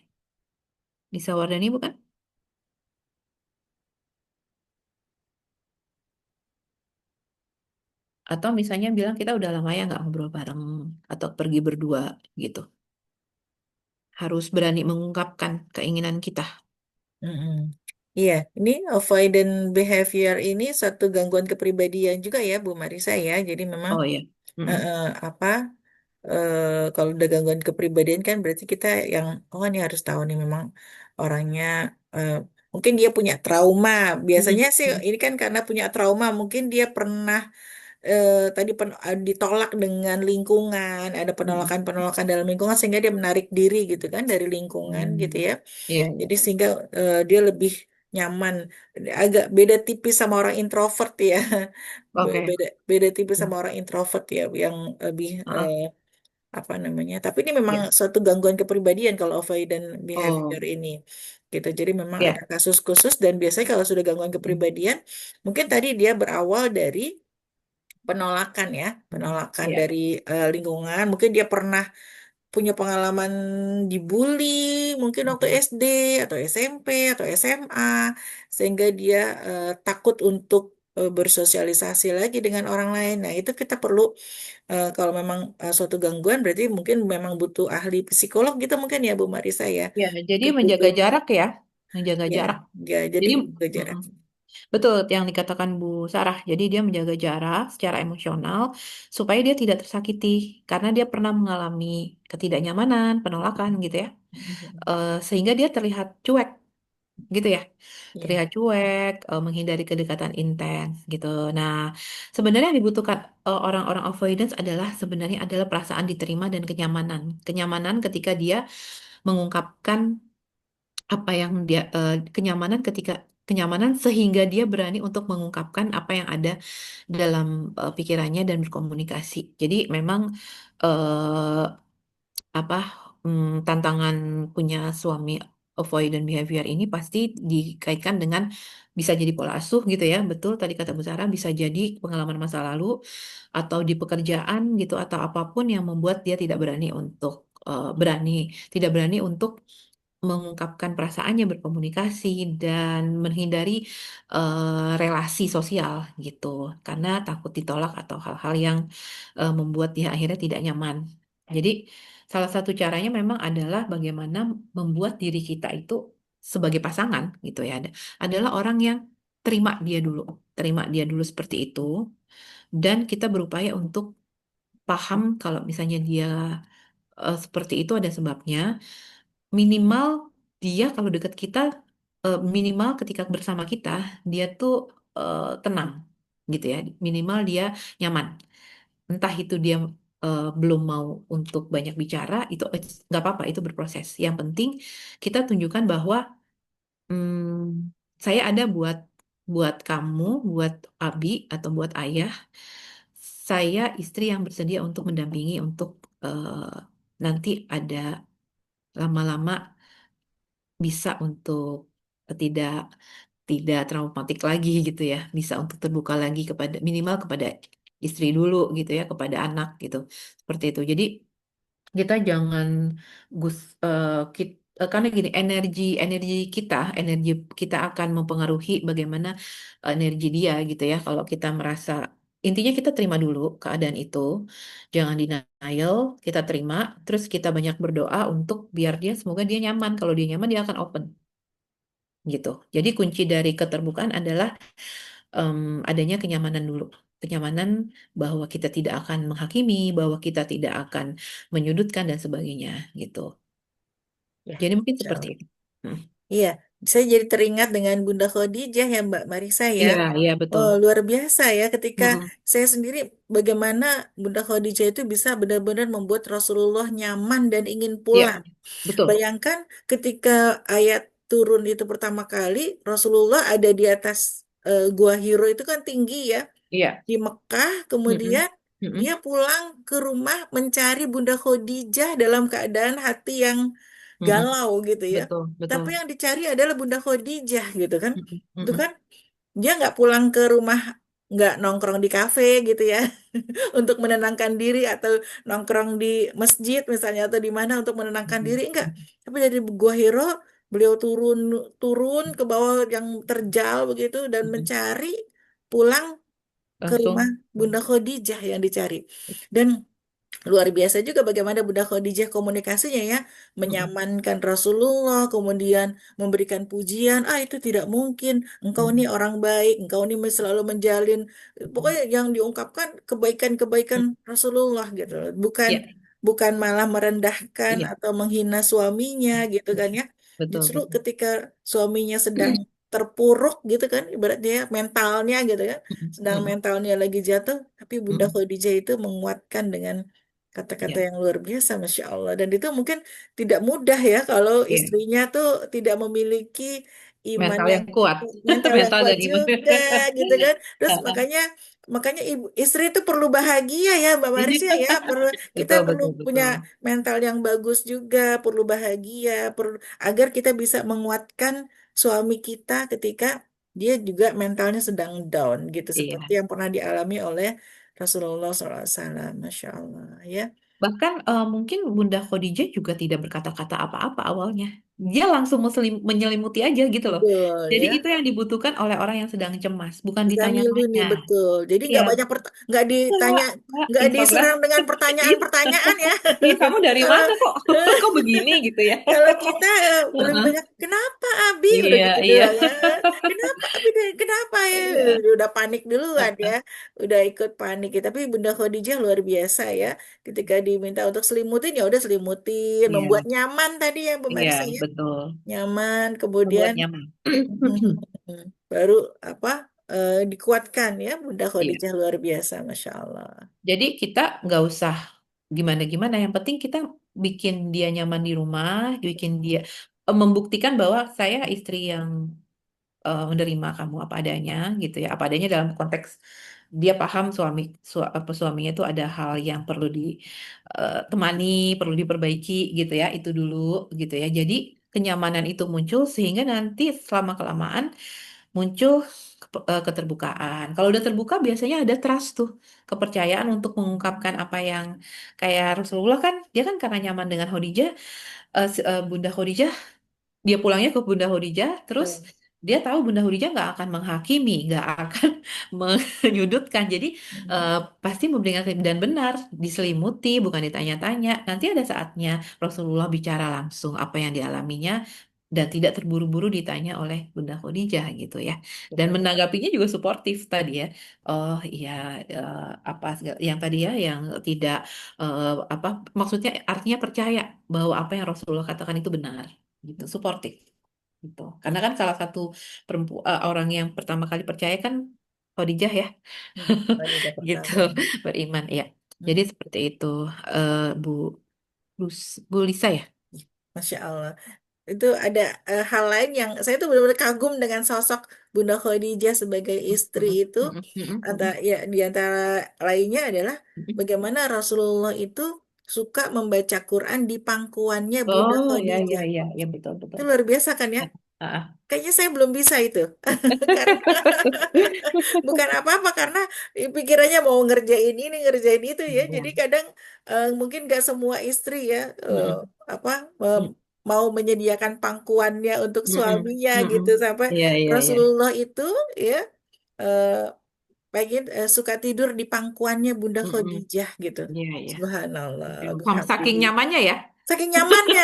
Lisa Wardani bukan? Atau misalnya bilang kita udah lama ya nggak ngobrol bareng atau pergi berdua gitu. Harus berani mengungkapkan keinginan kita. Mm-mm. Iya, ini avoidant behavior ini satu gangguan kepribadian juga ya, Bu Marisa ya. Jadi memang Oh ya. Mm-mm. apa kalau udah gangguan kepribadian kan berarti kita yang oh ini harus tahu nih memang orangnya eh, mungkin dia punya trauma. Biasanya Mm-mm. sih ini kan karena punya trauma, mungkin dia pernah tadi ditolak dengan lingkungan, ada Mm-mm. penolakan-penolakan dalam lingkungan sehingga dia menarik diri gitu kan dari lingkungan gitu Hmm. ya. Iya, iya. Jadi sehingga dia lebih nyaman, agak beda tipis sama orang introvert ya, Oke. beda beda tipis sama orang introvert ya, yang lebih Ah, apa namanya. Tapi ini memang ya. suatu gangguan kepribadian kalau avoidant behavior Oh, ini. Gitu. Jadi memang ada ya. kasus khusus dan biasanya kalau sudah gangguan Mm. kepribadian, mungkin tadi dia berawal dari penolakan ya, penolakan Ya. dari lingkungan. Mungkin dia pernah punya pengalaman dibully, mungkin waktu Mm. SD atau SMP atau SMA, sehingga dia takut untuk bersosialisasi lagi dengan orang lain. Nah, itu kita perlu kalau memang suatu gangguan berarti mungkin memang butuh ahli psikolog gitu mungkin ya Bu Marisa ya. Ya, jadi Mungkin menjaga butuh jarak ya, menjaga ya, jarak. ya jadi Jadi, menjaga jarak. mm-mm. Betul yang dikatakan Bu Sarah. Jadi dia menjaga jarak secara emosional supaya dia tidak tersakiti karena dia pernah mengalami ketidaknyamanan, penolakan gitu ya. Sehingga dia terlihat cuek gitu ya. Ya, Terlihat cuek, menghindari kedekatan intens gitu. Nah, sebenarnya yang dibutuhkan orang-orang avoidance sebenarnya adalah perasaan diterima dan kenyamanan. Kenyamanan ketika dia mengungkapkan apa yang dia kenyamanan sehingga dia berani untuk mengungkapkan apa yang ada dalam pikirannya dan berkomunikasi. Jadi memang eh, apa tantangan punya suami avoidant behavior ini pasti dikaitkan dengan bisa jadi pola asuh gitu ya. Betul tadi kata Bu Sarah bisa jadi pengalaman masa lalu atau di pekerjaan gitu atau apapun yang membuat dia tidak berani untuk mengungkapkan perasaannya, berkomunikasi, dan menghindari relasi sosial gitu, karena takut ditolak atau hal-hal yang membuat dia akhirnya tidak nyaman. Jadi, salah satu caranya memang adalah bagaimana membuat diri kita itu sebagai pasangan gitu ya, adalah orang yang terima dia dulu seperti itu, dan kita berupaya untuk paham kalau misalnya dia seperti itu ada sebabnya. Minimal dia kalau dekat kita, minimal ketika bersama kita dia tuh tenang gitu ya, minimal dia nyaman, entah itu dia belum mau untuk banyak bicara, itu nggak apa-apa, itu berproses. Yang penting kita tunjukkan bahwa saya ada buat buat kamu, buat Abi atau buat ayah, saya istri yang bersedia untuk mendampingi untuk nanti ada lama-lama bisa untuk tidak tidak traumatik lagi gitu ya, bisa untuk terbuka lagi kepada minimal kepada istri dulu gitu ya, kepada anak gitu, seperti itu. Jadi kita jangan gus karena gini, energi kita akan mempengaruhi bagaimana energi dia gitu ya. Kalau kita merasa intinya kita terima dulu keadaan itu, jangan denial, kita terima, terus kita banyak berdoa untuk biar dia semoga dia nyaman. Kalau dia nyaman dia akan open gitu. Jadi kunci dari keterbukaan adalah em, adanya kenyamanan dulu. Kenyamanan bahwa kita tidak akan menghakimi, bahwa kita tidak akan menyudutkan dan sebagainya gitu. ya, Jadi mungkin insya seperti Allah. itu. Hmm. Iya, saya jadi teringat dengan Bunda Khadijah ya Mbak Marisa ya. Iya, iya betul. Oh, luar biasa ya ketika Mm-mm. saya sendiri bagaimana Bunda Khadijah itu bisa benar-benar membuat Rasulullah nyaman dan ingin Iya, pulang. betul. Bayangkan ketika ayat turun itu pertama kali, Rasulullah ada di atas Gua Hiro itu kan tinggi ya, Iya. di Mekah, Mm-mm. kemudian dia Mm-mm. pulang ke rumah mencari Bunda Khadijah dalam keadaan hati yang Mm-mm. galau gitu ya. Betul, Tapi betul. yang dicari adalah Bunda Khadijah gitu kan. Mm-mm. Itu Mm-mm. kan dia nggak pulang ke rumah, nggak nongkrong di kafe gitu ya untuk menenangkan diri atau nongkrong di masjid misalnya atau di mana untuk menenangkan diri enggak. Mm-mm. Tapi dari Gua Hiro beliau turun turun ke bawah yang terjal begitu dan Mm-mm. mencari pulang ke rumah Langsung. Bunda Khadijah yang dicari. Dan luar biasa juga bagaimana Bunda Khadijah komunikasinya ya, Mm-mm. menyamankan Rasulullah, kemudian memberikan pujian, ah itu tidak mungkin, engkau ini Mm-mm. orang baik, engkau ini selalu menjalin, pokoknya yang diungkapkan kebaikan-kebaikan Mm-mm. Rasulullah gitu, bukan Iya, bukan malah merendahkan iya. atau menghina suaminya gitu kan ya. Betul, Justru betul. ketika suaminya sedang terpuruk gitu kan, ibaratnya mentalnya gitu kan, Mm-mm. sedang Mm-mm. mentalnya lagi jatuh, tapi Bunda Mm-mm. Khadijah itu menguatkan dengan kata-kata Iya, yang luar biasa, Masya Allah. Dan itu mungkin tidak mudah ya kalau iya. istrinya tuh tidak memiliki iman Mental yang yang kuat. mental yang Mental kuat dan iman. juga, gitu kan. Terus makanya makanya ibu istri itu perlu bahagia ya, Mbak Marisya ya. Perlu kita Betul, perlu betul, punya betul. mental yang bagus juga, perlu bahagia, perlu agar kita bisa menguatkan suami kita ketika dia juga mentalnya sedang down gitu, seperti Iya. yang pernah dialami oleh Rasulullah SAW. Masya Allah ya. Bahkan mungkin Bunda Khadijah juga tidak berkata-kata apa-apa awalnya. dia langsung menyelimuti aja gitu loh. Betul Jadi ya. itu yang dibutuhkan oleh orang yang sedang cemas, bukan Bisa milih ditanya-tanya. nih betul. Jadi Ya, nggak banyak nggak Mbak, ditanya, Mbak, nggak infograf. diserang dengan Iya, pertanyaan-pertanyaan ya. iya, kamu dari Kalau mana kok? Kok begini gitu ya? kalau kita lebih Heeh. banyak kenapa Abi udah Iya, gitu iya. doang ya. Kenapa Abi kenapa ya Iya. udah panik duluan ya. Udah ikut panik ya. Tapi Bunda Khadijah luar biasa ya. Ketika diminta untuk selimutin ya udah selimutin, membuat Iya, nyaman tadi ya Bu iya, Mercy ya. betul. Nyaman Membuat kemudian nyaman. baru apa dikuatkan ya Bunda Iya. Khadijah luar biasa Masya Allah. Jadi kita nggak usah gimana-gimana. Yang penting kita bikin dia nyaman di rumah, bikin dia membuktikan bahwa saya istri yang menerima kamu apa adanya gitu ya. Apa adanya dalam konteks dia paham apa suaminya itu ada hal yang perlu ditemani, perlu diperbaiki gitu ya. Itu dulu gitu ya. Jadi kenyamanan itu muncul sehingga nanti selama kelamaan muncul keterbukaan. Kalau udah terbuka biasanya ada trust tuh, kepercayaan untuk mengungkapkan apa yang kayak Rasulullah kan dia kan karena nyaman dengan Khadijah, Bunda Khadijah, dia pulangnya ke Bunda Khadijah, terus Betul. dia tahu Bunda Khadijah nggak akan menghakimi, nggak akan menyudutkan. Jadi Mhm. eh, pasti memberikan dan benar, diselimuti, bukan ditanya-tanya. Nanti ada saatnya Rasulullah bicara langsung apa yang dialaminya dan tidak terburu-buru ditanya oleh Bunda Khadijah gitu ya. Dan Betul. menanggapinya juga suportif tadi ya. Oh iya, apa yang tadi ya, yang tidak apa maksudnya artinya percaya bahwa apa yang Rasulullah katakan itu benar gitu, suportif gitu. Karena kan salah satu orang yang pertama kali percaya kan Khadijah ya, Khadijah gitu, pertama. beriman ya. Jadi Mhm. seperti itu, Bu Bu Lisa ya. Masya Allah. Itu ada hal lain yang saya tuh benar-benar kagum dengan sosok Bunda Khadijah sebagai istri Mhm, itu. mhm, mhm, mhm, Ya, di antara lainnya adalah mhm. bagaimana Rasulullah itu suka membaca Quran di pangkuannya Bunda Oh ya ya Khadijah. ya ya betul Itu betul. luar biasa kan ya? Ah, ah. Kayaknya saya belum bisa itu. Karena bukan apa-apa karena pikirannya mau ngerjain ini ngerjain itu ya Ya. jadi kadang mungkin gak semua istri ya Mhm, apa eh, mhm, mau menyediakan pangkuannya untuk mhm, suaminya gitu mhm. sampai Iya iya iya. Rasulullah itu ya eh, pengen suka tidur di pangkuannya Bunda Mhm. Khadijah gitu. Iya iya. Subhanallah, Saking bihamdihi. nyamannya ya. Saking nyamannya,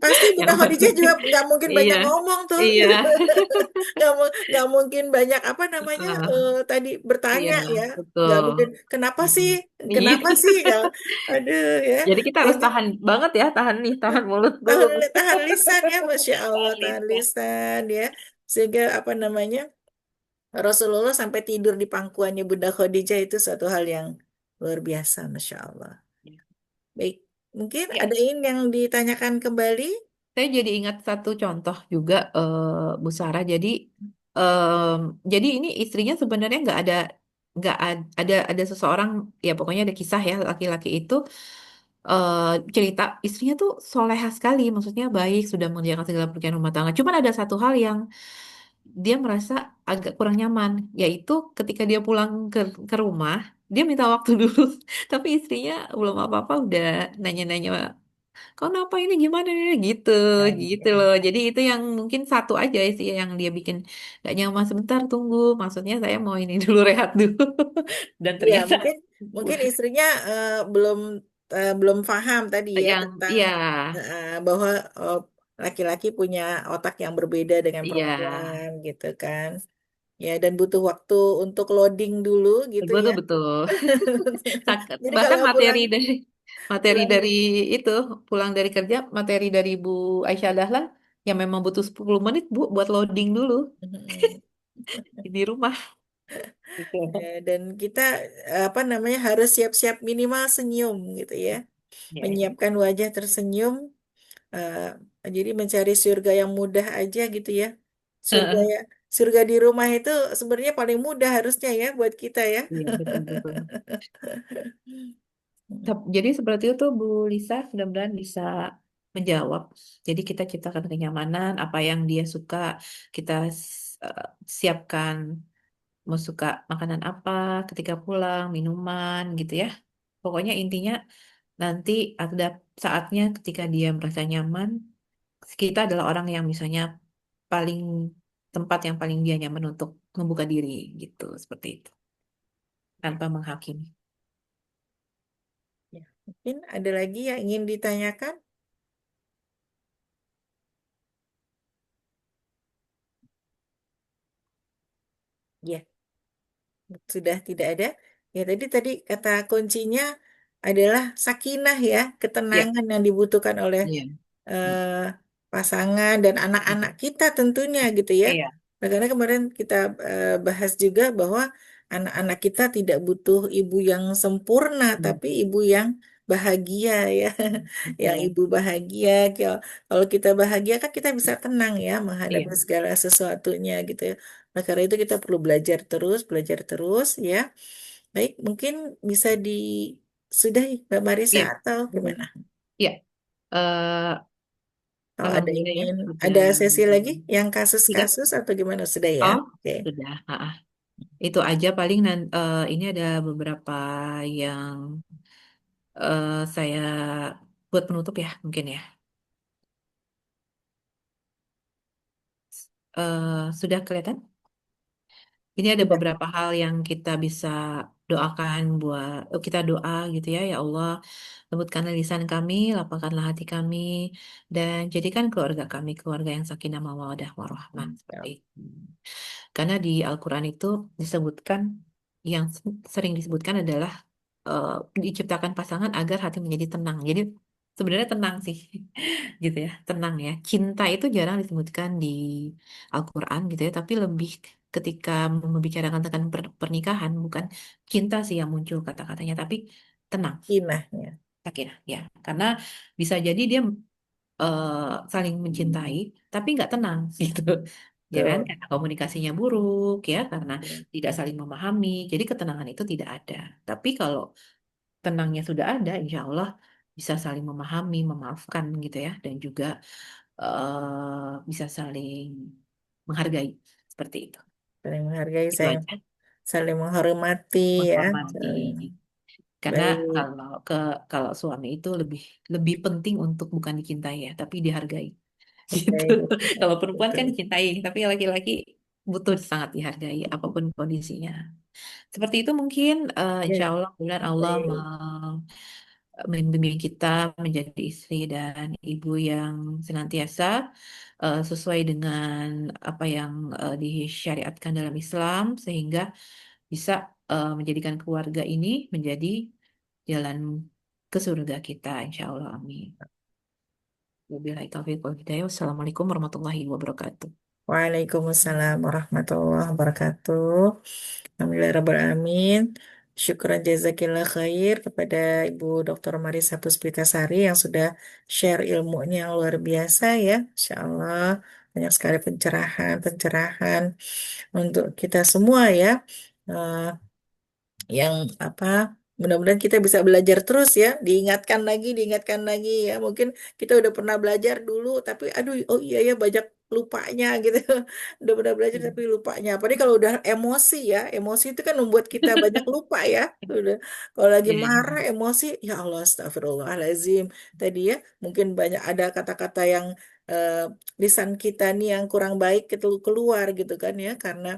pasti Bunda Nyaman. Khadijah juga nggak mungkin Iya banyak ngomong tuh. iya. Nggak mungkin banyak apa namanya Ah, tadi iya bertanya ya nggak betul. mungkin kenapa Mhm. sih Iya. kenapa sih ya aduh ya Jadi kita harus kayaknya tahan banget ya, tahan nih, tahan mulut dulu. tahan tahan lisan ya masya Allah Tahan tahan lisan. lisan ya sehingga apa namanya Rasulullah sampai tidur di pangkuannya Bunda Khadijah itu suatu hal yang luar biasa masya Allah baik mungkin Ya, ada ini yang ditanyakan kembali. saya jadi ingat satu contoh juga, Bu Sarah. Em, jadi ini istrinya sebenarnya nggak ada seseorang, ya pokoknya ada kisah ya, laki-laki itu eh, cerita istrinya tuh soleha sekali, maksudnya baik, sudah mengerjakan segala pekerjaan rumah tangga. Cuman ada satu hal yang dia merasa agak kurang nyaman, yaitu ketika dia pulang ke rumah, dia minta waktu dulu. Tapi istrinya belum apa-apa udah nanya-nanya, kau kenapa ini gimana ini?" gitu, Nah, gitu ya. loh. Jadi itu yang mungkin satu aja sih yang dia bikin gak nyaman. Sebentar tunggu, maksudnya saya mau ini dulu, rehat dulu. Dan Iya, ternyata mungkin mungkin istrinya belum paham tadi ya yang tentang iya, bahwa laki-laki punya otak yang berbeda dengan iya, perempuan gitu kan. Ya, dan butuh waktu untuk loading dulu gitu betul ya. betul. Jadi Bahkan kalau materi pulang dari materi pulang dari itu pulang dari kerja, materi dari Bu Aisyah Dahlan yang memang butuh 10 menit Bu buat loading dulu di rumah gitu. dan kita apa namanya harus siap-siap minimal senyum gitu ya. Ya, ya. Menyiapkan wajah tersenyum. eh, jadi mencari surga yang mudah aja gitu ya. Surga Heeh. ya, surga di rumah itu sebenarnya paling mudah harusnya ya buat kita ya. Iya, betul betul. Jadi seperti itu Bu Lisa, mudah-mudahan bisa menjawab. Jadi kita ciptakan kenyamanan, apa yang dia suka, kita eh, siapkan, mau suka makanan apa ketika pulang, minuman gitu ya. Pokoknya intinya nanti ada saatnya ketika dia merasa nyaman, kita adalah orang yang misalnya paling tempat yang paling dia nyaman untuk membuka diri gitu, seperti itu, tanpa menghakimi. Ya, mungkin ada lagi yang ingin ditanyakan? Ya, sudah tidak ada. Ya, tadi tadi kata kuncinya adalah sakinah ya, Ya, ketenangan yang dibutuhkan oleh iya. eh, pasangan dan anak-anak kita tentunya gitu ya. Iya. Nah, karena kemarin kita bahas juga bahwa anak-anak kita tidak butuh ibu yang sempurna, tapi ibu yang bahagia ya. Yang Betul. ibu bahagia, kalau kita bahagia kan kita bisa tenang ya menghadapi Iya. segala sesuatunya gitu ya. Nah, karena itu kita perlu belajar terus ya. Baik, mungkin bisa disudahi Mbak Marisa Iya. atau Mm. gimana? Iya. Eh, Kalau ada Alhamdulillah ya, ingin sudah ada sesi lagi yang tiga. kasus-kasus atau gimana sudah ya? Oh, Oke. sudah. Itu aja paling ini ada beberapa yang saya buat penutup ya, mungkin ya. Sudah kelihatan? Ini ada Sudah. beberapa hal yang kita bisa doakan buat kita doa gitu ya, ya Allah, lembutkanlah lisan kami, lapangkanlah hati kami, dan jadikan keluarga kami keluarga yang sakinah mawaddah warahmah seperti itu. Karena di Al-Quran itu disebutkan yang sering disebutkan adalah eh, diciptakan pasangan agar hati menjadi tenang. Jadi sebenarnya tenang sih, gitu ya, tenang ya. Cinta itu jarang disebutkan di Al-Quran gitu ya, tapi lebih ketika membicarakan tentang pernikahan, bukan cinta sih yang muncul kata-katanya, tapi tenang, Inahnya. sakinah ya. Karena bisa jadi dia eh, saling mencintai, tapi nggak tenang gitu. Ya kan, Betul. karena komunikasinya buruk ya, karena tidak saling memahami, jadi ketenangan itu tidak ada. Tapi kalau tenangnya sudah ada, insya Allah bisa saling memahami, memaafkan gitu ya, dan juga bisa saling menghargai seperti itu. Saling menghargai, Itu sayang, aja, saling menghormati ya. menghormati. Saling. Karena Baik. kalau suami itu lebih lebih penting untuk bukan dicintai ya, tapi dihargai. Gitu. Baik. Kalau perempuan kan Betul. dicintai, tapi laki-laki butuh sangat dihargai apapun kondisinya. Seperti itu mungkin insya Ya, Allah bulan Allah baik. membimbing kita menjadi istri dan ibu yang senantiasa sesuai dengan apa yang disyariatkan dalam Islam sehingga bisa menjadikan keluarga ini menjadi jalan ke surga kita insya Allah amin. Wabillahi taufiq wal hidayah. Wassalamualaikum warahmatullahi wabarakatuh. Waalaikumsalam warahmatullahi wabarakatuh. Alhamdulillahirrahmanirrahim. Syukran jazakillah khair kepada Ibu Dr. Marisa Puspitasari yang sudah share ilmunya yang luar biasa ya. Insya Allah banyak sekali pencerahan untuk kita semua ya. Eh, yang apa mudah-mudahan kita bisa belajar terus ya, diingatkan lagi ya, mungkin kita udah pernah belajar dulu tapi aduh, oh iya ya, banyak lupanya gitu. Udah pernah belajar tapi lupanya, apalagi kalau udah emosi ya, emosi itu kan membuat kita banyak lupa ya. Udah kalau lagi Ya, marah emosi, ya Allah, astagfirullahalazim, tadi ya mungkin banyak ada kata-kata yang eh, lisan kita nih yang kurang baik itu keluar gitu kan ya, karena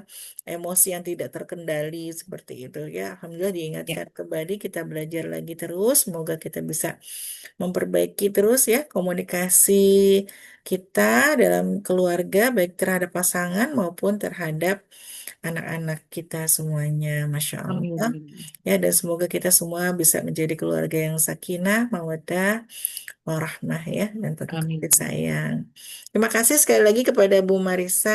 emosi yang tidak terkendali seperti itu ya. Alhamdulillah ya, diingatkan kembali, kita belajar lagi terus. Semoga kita bisa memperbaiki terus ya komunikasi kita dalam keluarga, baik terhadap pasangan maupun terhadap anak-anak kita semuanya. Masya Allah. amin. Ya, dan semoga kita semua bisa menjadi keluarga yang sakinah, mawaddah, warahmah ya, dan penuh kasih Amin. sayang. Terima kasih sekali lagi kepada Bu Marisa.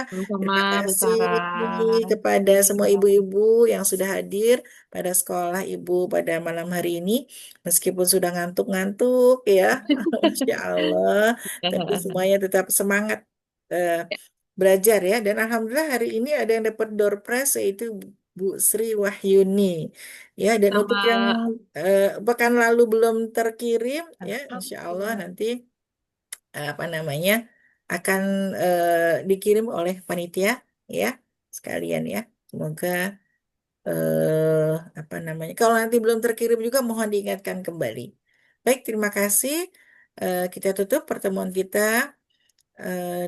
Sama-sama, Terima Bu kasih Sarah. kepada semua Iya. ibu-ibu yang sudah hadir pada sekolah ibu pada malam hari ini. Meskipun sudah ngantuk-ngantuk ya, Masya Allah, tapi semuanya tetap semangat eh, belajar ya. Dan Alhamdulillah hari ini ada yang dapat door prize, yaitu Bu Sri Wahyuni. Ya, dan untuk yang Sama. pekan lalu belum terkirim, ya Insya Allah Alhamdulillah. nanti apa namanya akan dikirim oleh panitia ya sekalian ya. Semoga eh apa namanya, kalau nanti belum terkirim juga mohon diingatkan kembali. Baik, terima kasih. Kita tutup pertemuan kita.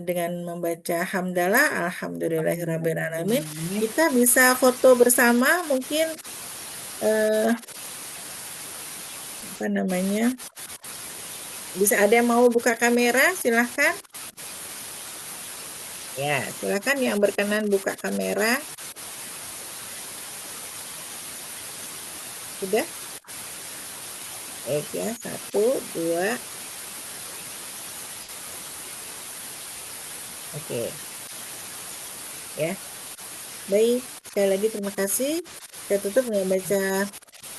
dengan membaca hamdalah, alhamdulillahirrabbilalamin, Alhamdulillah. kita bisa foto bersama, mungkin apa namanya, bisa ada yang mau buka kamera, silahkan. Ya, silahkan yang berkenan buka kamera. Sudah? Baik ya, satu, dua. Oke, ya. Baik, sekali lagi terima kasih. Saya tutup dengan baca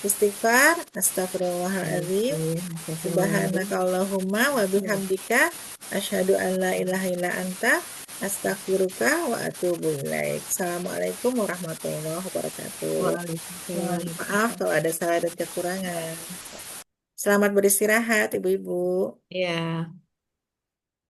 istighfar. Astagfirullahaladzim. Subhanakallahumma wa bihamdika. Asyhadu an la ilaha illa anta. Astaghfiruka wa atubu ilaik. Assalamualaikum warahmatullahi wabarakatuh. Mohon maaf kalau ada salah dan kekurangan. Selamat beristirahat, Ibu-ibu. Ya.